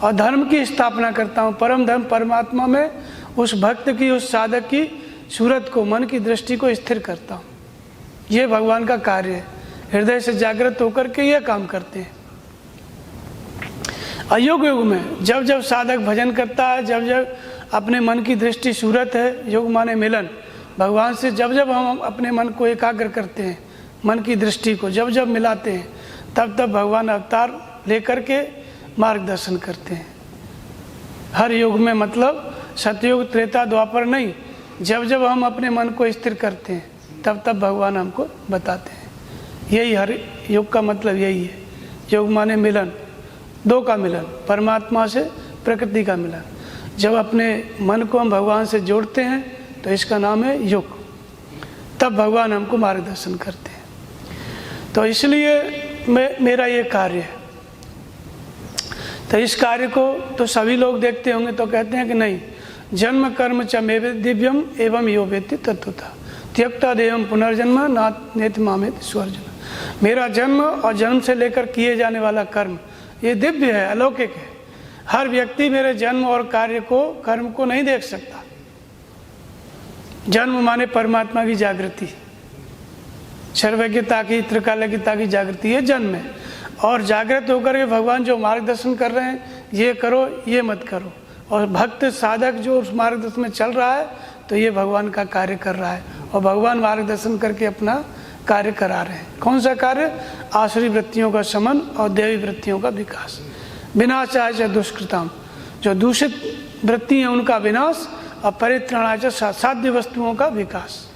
और धर्म की स्थापना करता हूँ। परम धर्म परमात्मा में उस भक्त की, उस साधक की सूरत को, मन की दृष्टि को स्थिर करता हूँ। ये भगवान का कार्य है। हृदय से जागृत होकर के ये काम करते हैं। अयोग युग में जब जब साधक भजन करता है, जब जब अपने मन की दृष्टि सूरत है, योग माने मिलन भगवान से, जब जब हम अपने मन को एकाग्र करते हैं, मन की दृष्टि को जब जब मिलाते हैं, तब तब भगवान अवतार लेकर के मार्गदर्शन करते हैं। हर युग में, मतलब सतयुग त्रेता द्वापर नहीं, जब जब हम अपने मन को स्थिर करते हैं, तब तब भगवान हमको बताते हैं। यही हर युग का मतलब यही है। योग माने मिलन, दो का मिलन, परमात्मा से प्रकृति का मिलन। जब अपने मन को हम भगवान से जोड़ते हैं तो इसका नाम है योग। तब भगवान हमको मार्गदर्शन करते हैं। तो इसलिए मेरा ये कार्य है। तो इस कार्य को तो सभी लोग देखते होंगे तो कहते हैं कि नहीं, जन्म कर्म च मे दिव्यम एवं यो वेत्ति तत्वतः त्यक्ता देवम पुनर्जन्म नेति मामेति स्वर्जन। मेरा जन्म और जन्म से लेकर किए जाने वाला कर्म ये दिव्य है, अलौकिक है। हर व्यक्ति मेरे जन्म और कार्य को, कर्म को नहीं देख सकता। जन्म माने परमात्मा की जागृति, सर्वज्ञता की, त्रिकालज्ञता की जागृति, ये जन्म है। और जागृत होकर के भगवान जो मार्गदर्शन कर रहे हैं, ये करो, ये मत करो, और भक्त साधक जो उस मार्गदर्शन में चल रहा है, तो ये भगवान का कार्य कर रहा है और भगवान मार्गदर्शन करके अपना कार्य करा रहे हैं। कौन सा कार्य? आसुरी वृत्तियों का शमन और देवी वृत्तियों का विकास। विनाशाय च दुष्कृताम, जो दूषित वृत्ति हैं उनका विनाश, और परित्राणाय च साध्य वस्तुओं का विकास।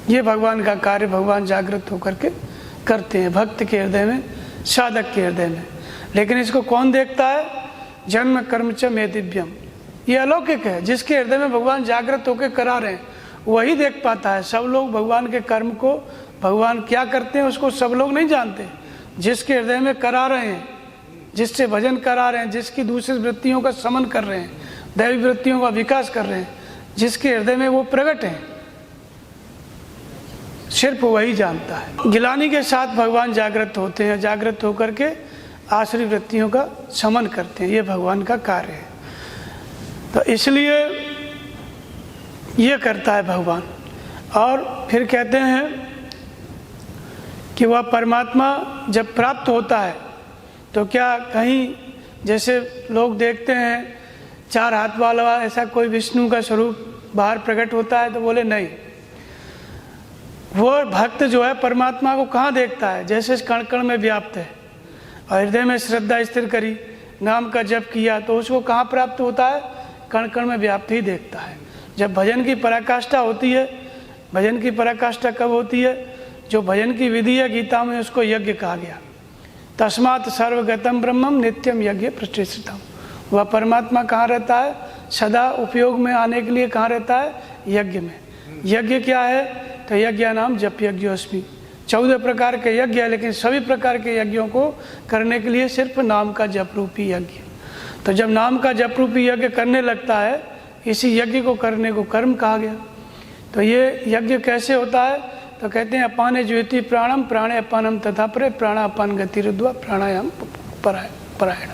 ये भगवान का कार्य भगवान जागृत होकर के करते हैं भक्त के हृदय में, साधक के हृदय में। लेकिन इसको कौन देखता है? जन्म कर्म च मे दिव्यम, ये अलौकिक है। जिसके हृदय में भगवान जागृत होकर करा रहे हैं वही देख पाता है। सब लोग भगवान के कर्म को, भगवान क्या करते हैं उसको सब लोग नहीं जानते। जिसके हृदय में करा रहे हैं, जिससे भजन करा रहे हैं, जिसकी दूसरी वृत्तियों का शमन कर रहे हैं, दैवी वृत्तियों का विकास कर रहे हैं, जिसके हृदय में वो प्रकट है, सिर्फ वही जानता है। गिलानी के साथ भगवान जागृत होते हैं, जागृत होकर के आसुरी वृत्तियों का शमन करते हैं। ये भगवान का कार्य है। तो इसलिए ये करता है भगवान। और फिर कहते हैं कि वह परमात्मा जब प्राप्त होता है तो क्या कहीं, जैसे लोग देखते हैं चार हाथ वाला ऐसा कोई विष्णु का स्वरूप बाहर प्रकट होता है, तो बोले नहीं, वो भक्त जो है परमात्मा को कहाँ देखता है? जैसे इस कण कण में व्याप्त है और हृदय में श्रद्धा स्थिर करी, नाम का जप किया, तो उसको कहाँ प्राप्त होता है? कण कण में व्याप्त ही देखता है। जब भजन की पराकाष्ठा होती है, भजन की पराकाष्ठा कब होती है? जो भजन की विधि है गीता में उसको यज्ञ कहा गया। तस्मात् सर्वगतम ब्रह्मम नित्यम यज्ञ प्रतिष्ठितम। वह परमात्मा कहाँ रहता है? सदा उपयोग में आने के लिए कहाँ रहता है? यज्ञ में। यज्ञ क्या है? तो यज्ञ नाम जप यज्ञोस्मि। 14 प्रकार के यज्ञ है, लेकिन सभी प्रकार के यज्ञों को करने के लिए सिर्फ नाम का जप रूपी यज्ञ। तो जब नाम का जप रूपी यज्ञ करने लगता है, इसी यज्ञ को करने को कर्म कहा गया। तो ये यज्ञ कैसे होता है? तो कहते हैं अपाने ज्योति प्राणम प्राणे अपानम तथा परे प्राणा अपान गतिरुद्वा प्राणायाम परायण।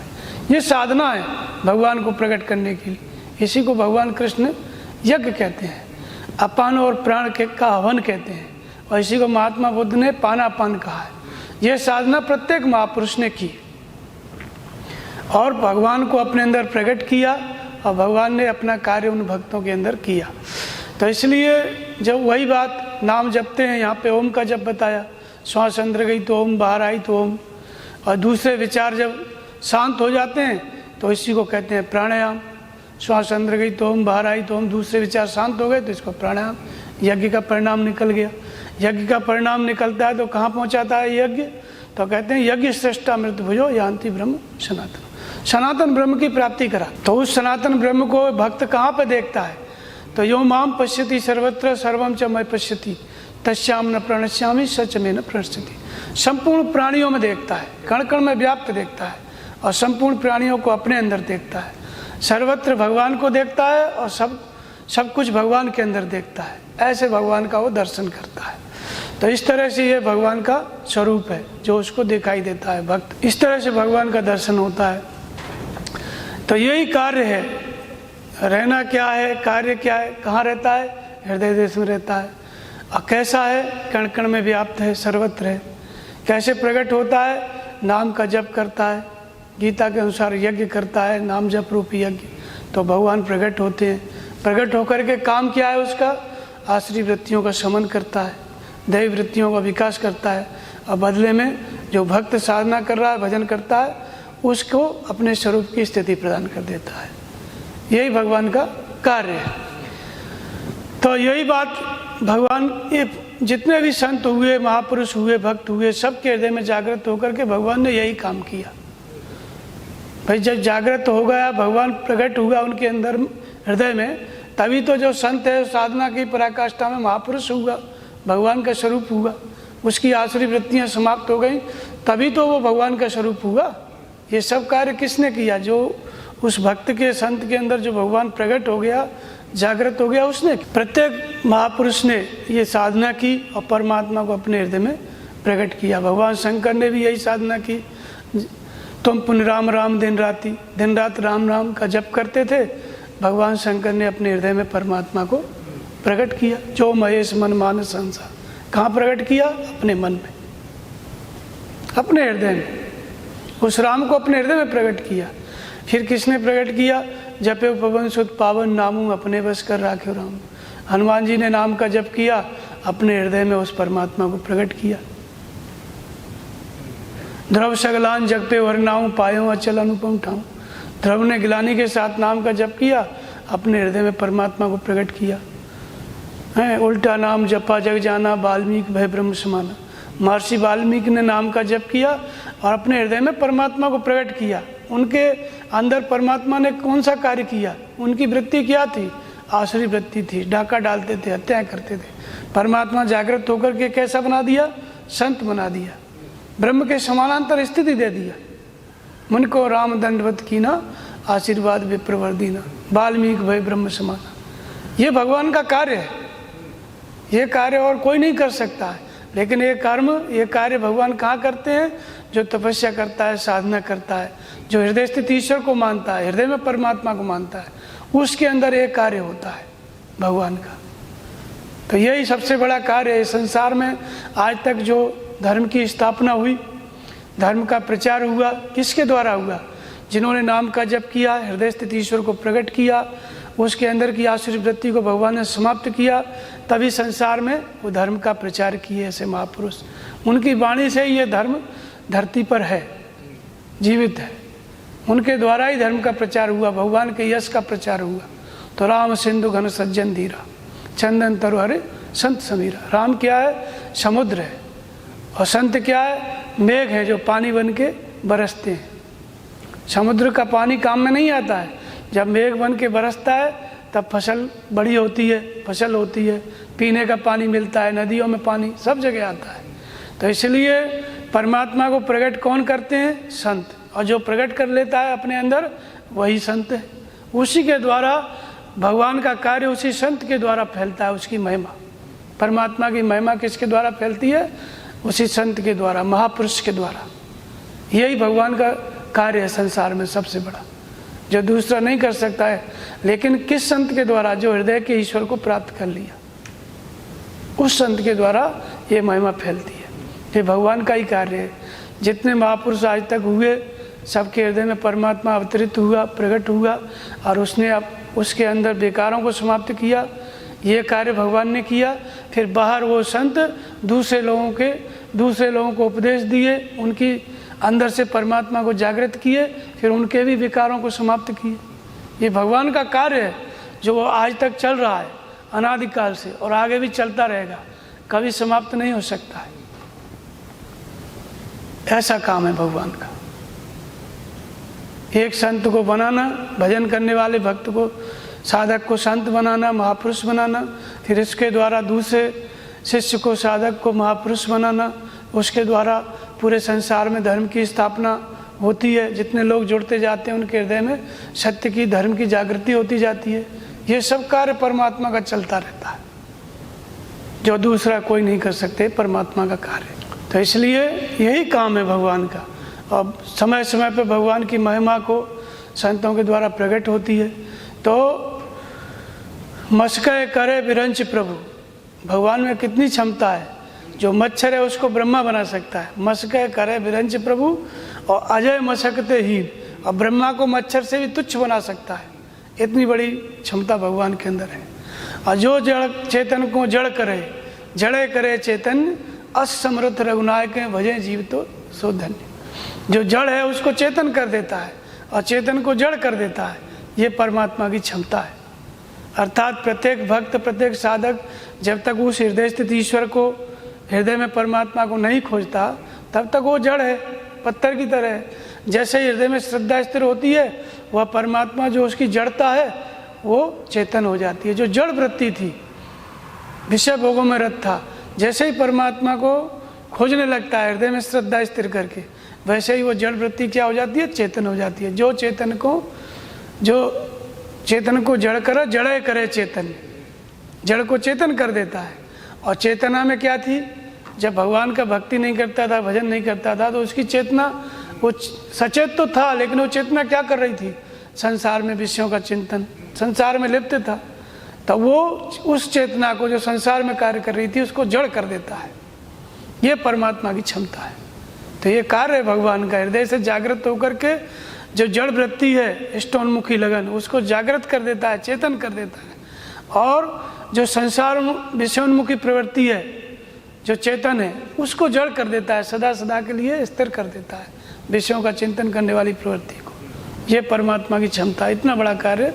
ये साधना है भगवान को प्रकट करने के लिए। इसी को भगवान कृष्ण यज्ञ कहते हैं, अपान और प्राण के का हवन कहते हैं, और इसी को महात्मा बुद्ध ने पानापान कहा है। यह साधना प्रत्येक महापुरुष ने की और भगवान को अपने अंदर प्रकट किया, और भगवान ने अपना कार्य उन भक्तों के अंदर किया। तो इसलिए जब वही बात नाम जपते हैं, यहाँ पे ओम का जप बताया, श्वास अंदर गई तो ओम, बाहर आई तो ओम, और दूसरे विचार जब शांत हो जाते हैं तो इसी को कहते हैं प्राणायाम। श्वास अंदर गई तो ओम, बाहर आई तो ओम, दूसरे विचार शांत हो गए तो इसको प्राणायाम। यज्ञ का परिणाम निकल गया। यज्ञ का परिणाम निकलता है तो कहाँ पहुँचाता है यज्ञ? तो कहते हैं यज्ञ श्रेष्ठा मृत भुजो यान्ति ब्रह्म सनातन। सनातन ब्रह्म की प्राप्ति करा। तो उस सनातन ब्रह्म को भक्त कहाँ पे देखता है? तो यो माम पश्यति सर्वत्र सर्वम च मय पश्यति तस्याम न प्रणश्यामि सच में न प्रणश्यति। संपूर्ण प्राणियों में देखता है, कण कण में व्याप्त देखता है, और संपूर्ण प्राणियों को अपने अंदर देखता है। सर्वत्र भगवान को देखता है और सब सब कुछ भगवान के अंदर देखता है, ऐसे भगवान का वो दर्शन करता है। तो इस तरह से ये भगवान का स्वरूप है जो उसको दिखाई देता है भक्त, इस तरह से भगवान का दर्शन होता है। तो यही कार्य है, रहना क्या है, कार्य क्या है, कहाँ रहता है, हृदय देश में रहता है। और कैसा है, कण कण में व्याप्त है, सर्वत्र है। कैसे प्रकट होता है, नाम का जप करता है, गीता के अनुसार यज्ञ करता है, नाम जप रूपी यज्ञ, तो भगवान प्रकट होते हैं। प्रकट होकर के काम क्या है उसका, आश्री वृत्तियों का शमन करता है, दैव वृत्तियों का विकास करता है, और बदले में जो भक्त साधना कर रहा है, भजन करता है, उसको अपने स्वरूप की स्थिति प्रदान कर देता है। यही भगवान का कार्य है। तो यही बात भगवान, ये जितने भी संत हुए, महापुरुष हुए, भक्त हुए, सबके हृदय में जागृत होकर के भगवान ने यही काम किया। भाई जब जागृत हो गया, भगवान प्रकट हुआ उनके अंदर हृदय में, तभी तो जो संत है साधना की पराकाष्ठा में महापुरुष हुआ, भगवान का स्वरूप हुआ, उसकी आसुरी वृत्तियाँ समाप्त हो गई, तभी तो वो भगवान का स्वरूप हुआ। ये सब कार्य किसने किया, जो उस भक्त के, संत के अंदर जो भगवान प्रकट हो गया, जागृत हो गया, उसने। प्रत्येक महापुरुष ने ये साधना की और परमात्मा को अपने हृदय में प्रकट किया। भगवान शंकर ने भी यही साधना की। तुम पुण्य राम राम दिन रात राम राम का जप करते थे, भगवान शंकर ने अपने हृदय में परमात्मा को प्रकट किया। जो महेश मन मानस संसार, कहाँ प्रकट किया, अपने मन में, अपने हृदय में, उस राम को अपने हृदय में प्रकट किया। फिर किसने प्रकट किया, जपे पवन सुत पावन नामू अपने बस कर राखे राम। हनुमान जी ने नाम का जप किया, अपने हृदय में उस परमात्मा को प्रकट किया। ध्रुव सगलान जगते वरनाऊं पायो अचल अनुपम ठाऊं। ध्रुव ने गिलानी के साथ नाम का जप किया, अपने हृदय में परमात्मा को प्रकट किया है। उल्टा नाम जपा जग जाना, वाल्मीकि भय ब्रह्म समाना। महर्षि वाल्मीकि ने नाम का जप किया और अपने हृदय में परमात्मा को प्रकट किया। उनके अंदर परमात्मा ने कौन सा कार्य किया, उनकी वृत्ति क्या थी, आसुरी वृत्ति थी, डाका डालते थे, हत्याएं करते थे। परमात्मा जागृत होकर के कैसा बना दिया, संत बना दिया, ब्रह्म के समानांतर स्थिति दे दिया। मन को राम दंडवत कीना, आशीर्वाद विप्रवर्दीना, वाल्मीकि भय ब्रह्म समाना। ये भगवान का कार्य है, ये कार्य और कोई नहीं कर सकता है। लेकिन ये कार्य भगवान कहाँ करते हैं, जो तपस्या करता है, साधना करता है, जो हृदय स्थित ईश्वर को मानता है, हृदय में परमात्मा को मानता है, उसके अंदर एक कार्य होता है भगवान का। तो यही सबसे बड़ा कार्य है संसार में। आज तक जो धर्म की स्थापना हुई, धर्म का प्रचार हुआ, किसके द्वारा हुआ, जिन्होंने नाम का जप किया, हृदय स्थित ईश्वर को प्रकट किया, उसके अंदर की आसुरी वृत्ति को भगवान ने समाप्त किया, तभी संसार में वो धर्म का प्रचार किए ऐसे महापुरुष। उनकी वाणी से ये धर्म धरती पर है, जीवित है। उनके द्वारा ही धर्म का प्रचार हुआ, भगवान के यश का प्रचार हुआ। तो राम सिंधु घन सज्जन धीरा, चंदन तरु हरे संत समीरा। राम क्या है, समुद्र है, और संत क्या है, मेघ है जो पानी बन के बरसते हैं। समुद्र का पानी काम में नहीं आता है, जब मेघ बन के बरसता है तब फसल बड़ी होती है, फसल होती है, पीने का पानी मिलता है, नदियों में पानी सब जगह आता है। तो इसलिए परमात्मा को प्रकट कौन करते हैं, संत। और जो प्रकट कर लेता है अपने अंदर, वही संत है। उसी के द्वारा भगवान का कार्य उसी संत के द्वारा फैलता है, उसकी महिमा, परमात्मा की महिमा किसके द्वारा फैलती है, उसी संत के द्वारा, महापुरुष के द्वारा। यही भगवान का कार्य है संसार में सबसे बड़ा, जो दूसरा नहीं कर सकता है। लेकिन किस संत के द्वारा, जो हृदय के ईश्वर को प्राप्त कर लिया, उस संत के द्वारा ये महिमा फैलती है। ये भगवान का ही कार्य है। जितने महापुरुष आज तक हुए, सबके हृदय में परमात्मा अवतरित हुआ, प्रकट हुआ, और उसने अब उसके अंदर बेकारों को समाप्त किया। ये कार्य भगवान ने किया। फिर बाहर वो संत दूसरे लोगों को उपदेश दिए, उनकी अंदर से परमात्मा को जागृत किए, फिर उनके भी विकारों को समाप्त किए। ये भगवान का कार्य है जो आज तक चल रहा है अनादिकाल से, और आगे भी चलता रहेगा, कभी समाप्त नहीं हो सकता है। ऐसा काम है भगवान का, एक संत को बनाना, भजन करने वाले भक्त को, साधक को संत बनाना, महापुरुष बनाना, फिर इसके द्वारा दूसरे शिष्य को, साधक को महापुरुष बनाना, उसके द्वारा पूरे संसार में धर्म की स्थापना होती है। जितने लोग जुड़ते जाते हैं उनके हृदय में सत्य की, धर्म की जागृति होती जाती है। ये सब कार्य परमात्मा का चलता रहता है, जो दूसरा कोई नहीं कर सकते, परमात्मा का कार्य। तो इसलिए यही काम है भगवान का। अब समय समय पर भगवान की महिमा को संतों के द्वारा प्रकट होती है। तो मस्कय करे विरंच प्रभु, भगवान में कितनी क्षमता है। जो मच्छर है उसको ब्रह्मा बना सकता है, मस्कय करे विरंच प्रभु, और अजय मशकते हीन, और ब्रह्मा को मच्छर से भी तुच्छ बना सकता है। इतनी बड़ी क्षमता भगवान के अंदर है। और जो जड़ चेतन को जड़ करे, जड़े करे चेतन, असमर्थ रघुनायक भजे जीव तो सो धन्य। जो जड़ है उसको चेतन कर देता है और चेतन को जड़ कर देता है, ये परमात्मा की क्षमता है। अर्थात प्रत्येक भक्त, प्रत्येक साधक जब तक उस हृदय स्थित ईश्वर को, हृदय में परमात्मा को नहीं खोजता, तब तक वो जड़ है, पत्थर की तरह है। जैसे ही हृदय में श्रद्धा स्थिर होती है, वह परमात्मा जो उसकी जड़ता है वो चेतन हो जाती है। जो जड़ वृत्ति थी, विषय भोगों में रत था, जैसे ही परमात्मा को खोजने लगता है हृदय में श्रद्धा स्थिर करके, वैसे ही वो जड़ वृत्ति क्या हो जाती है, चेतन हो जाती है। जो चेतन को जड़ करे, जड़े करे चेतन, जड़ को चेतन कर देता है। और चेतना में क्या थी, जब भगवान का भक्ति नहीं करता था, भजन नहीं करता था, तो उसकी चेतना, वो सचेत तो था, लेकिन वो चेतना क्या कर रही थी, संसार में विषयों का चिंतन, संसार में लिप्त था। तो वो उस चेतना को जो संसार में कार्य कर रही थी, उसको जड़ कर देता है। ये परमात्मा की क्षमता है। तो ये कार्य है भगवान का, हृदय से जागृत होकर के जो जड़ वृत्ति है, इष्टोन्मुखी लगन, उसको जागृत कर देता है, चेतन कर देता है। और जो संसार विषयोन्मुखी प्रवृत्ति है, जो चेतन है, उसको जड़ कर देता है, सदा सदा के लिए स्थिर कर देता है विषयों का चिंतन करने वाली प्रवृत्ति को। ये परमात्मा की क्षमता, इतना बड़ा कार्य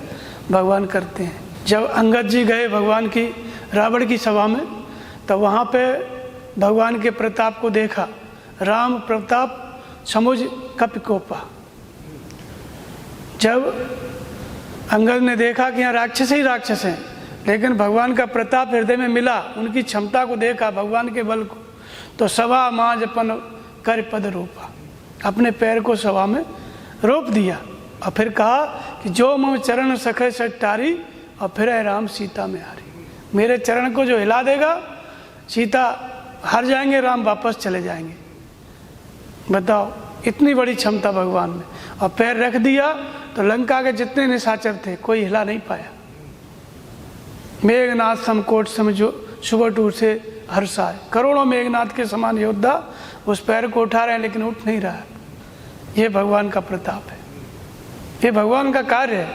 भगवान करते हैं। जब अंगद जी गए भगवान की रावण की सभा में, तो वहाँ पे भगवान के प्रताप को देखा। राम प्रताप समुझ कपिकोपा। जब अंगद ने देखा कि यहाँ राक्षस ही राक्षस हैं, लेकिन भगवान का प्रताप हृदय में मिला, उनकी क्षमता को देखा, भगवान के बल को, तो सभा माज अपन कर पद रोपा, अपने पैर को सभा में रोप दिया। और फिर कहा कि जो मम चरण सखे सटारी, और फिर है राम सीता में हारी। मेरे चरण को जो हिला देगा, सीता हार जाएंगे, राम वापस चले जाएंगे। बताओ, इतनी बड़ी क्षमता भगवान में। और पैर रख दिया तो लंका के जितने निशाचर थे, कोई हिला नहीं पाया। मेघनाथ समकोट समझो सुबह से हर्षाए, करोड़ों मेघनाथ के समान योद्धा उस पैर को उठा रहे हैं, लेकिन उठ नहीं रहा। ये भगवान का प्रताप है, ये भगवान का कार्य है,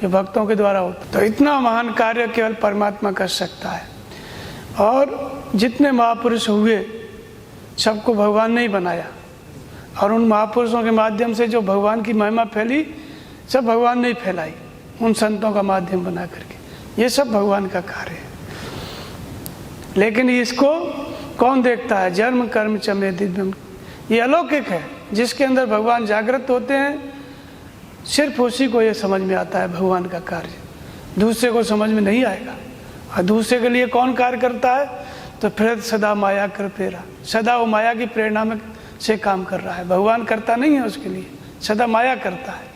ये भक्तों के द्वारा होता। तो इतना महान कार्य केवल परमात्मा कर सकता है। और जितने महापुरुष हुए, सबको भगवान ने ही बनाया, और उन महापुरुषों के माध्यम से जो भगवान की महिमा फैली, सब भगवान ने ही फैलाई, उन संतों का माध्यम बना करके। ये सब भगवान का कार्य है। लेकिन इसको कौन देखता है? जन्म कर्म चमे दिव्यम, ये अलौकिक है। जिसके अंदर भगवान जागृत होते हैं, सिर्फ उसी को ये समझ में आता है भगवान का कार्य, दूसरे को समझ में नहीं आएगा। और दूसरे के लिए कौन कार्य करता है? तो फिर सदा माया कर फेरा, सदा वो माया की प्रेरणा में से काम कर रहा है। भगवान करता नहीं है उसके लिए, सदा माया करता है।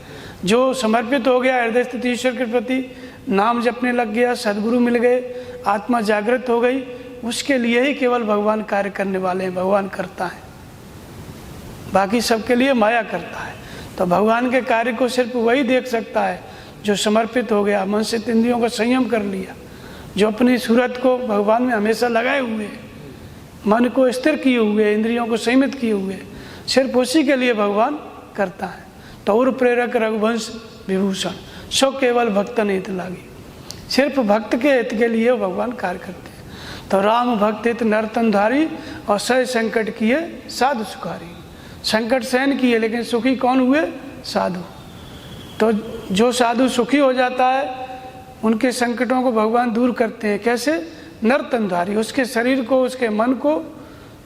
जो समर्पित हो गया हृदय स्थित ईश्वर के प्रति, नाम जपने लग गया, सद्गुरु मिल गए, आत्मा जागृत हो गई, उसके लिए ही केवल भगवान कार्य करने वाले हैं, भगवान करता है। बाकी सबके लिए माया करता है। तो भगवान के कार्य को सिर्फ वही देख सकता है जो समर्पित हो गया, मन से इंद्रियों का संयम कर लिया, जो अपनी सूरत को भगवान में हमेशा लगाए हुए, मन को स्थिर किए हुए, इंद्रियों को संयमित किए हुए, सिर्फ उसी के लिए भगवान करता है। तो और प्रेरक रघुवंश विभूषण सो केवल भक्तन हित लागी, सिर्फ भक्त के हित के लिए भगवान कार्य करते हैं। तो राम भक्त हित नरतनधारी, और सह संकट किए साधु सुखारी। संकट सहन किए, लेकिन सुखी कौन हुए? साधु। तो जो साधु सुखी हो जाता है, उनके संकटों को भगवान दूर करते हैं। कैसे? नरतनधारी, उसके शरीर को, उसके मन को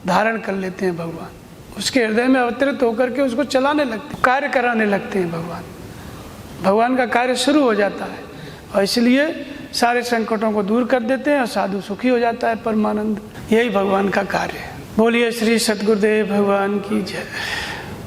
धारण कर लेते हैं भगवान, उसके हृदय में अवतरित होकर के उसको चलाने लगते, कार्य कराने लगते हैं भगवान। भगवान का कार्य शुरू हो जाता है, और इसलिए सारे संकटों को दूर कर देते हैं, और साधु सुखी हो जाता है परमानंद। यही भगवान का कार्य है। बोलिए श्री सद्गुरुदेव भगवान की जय।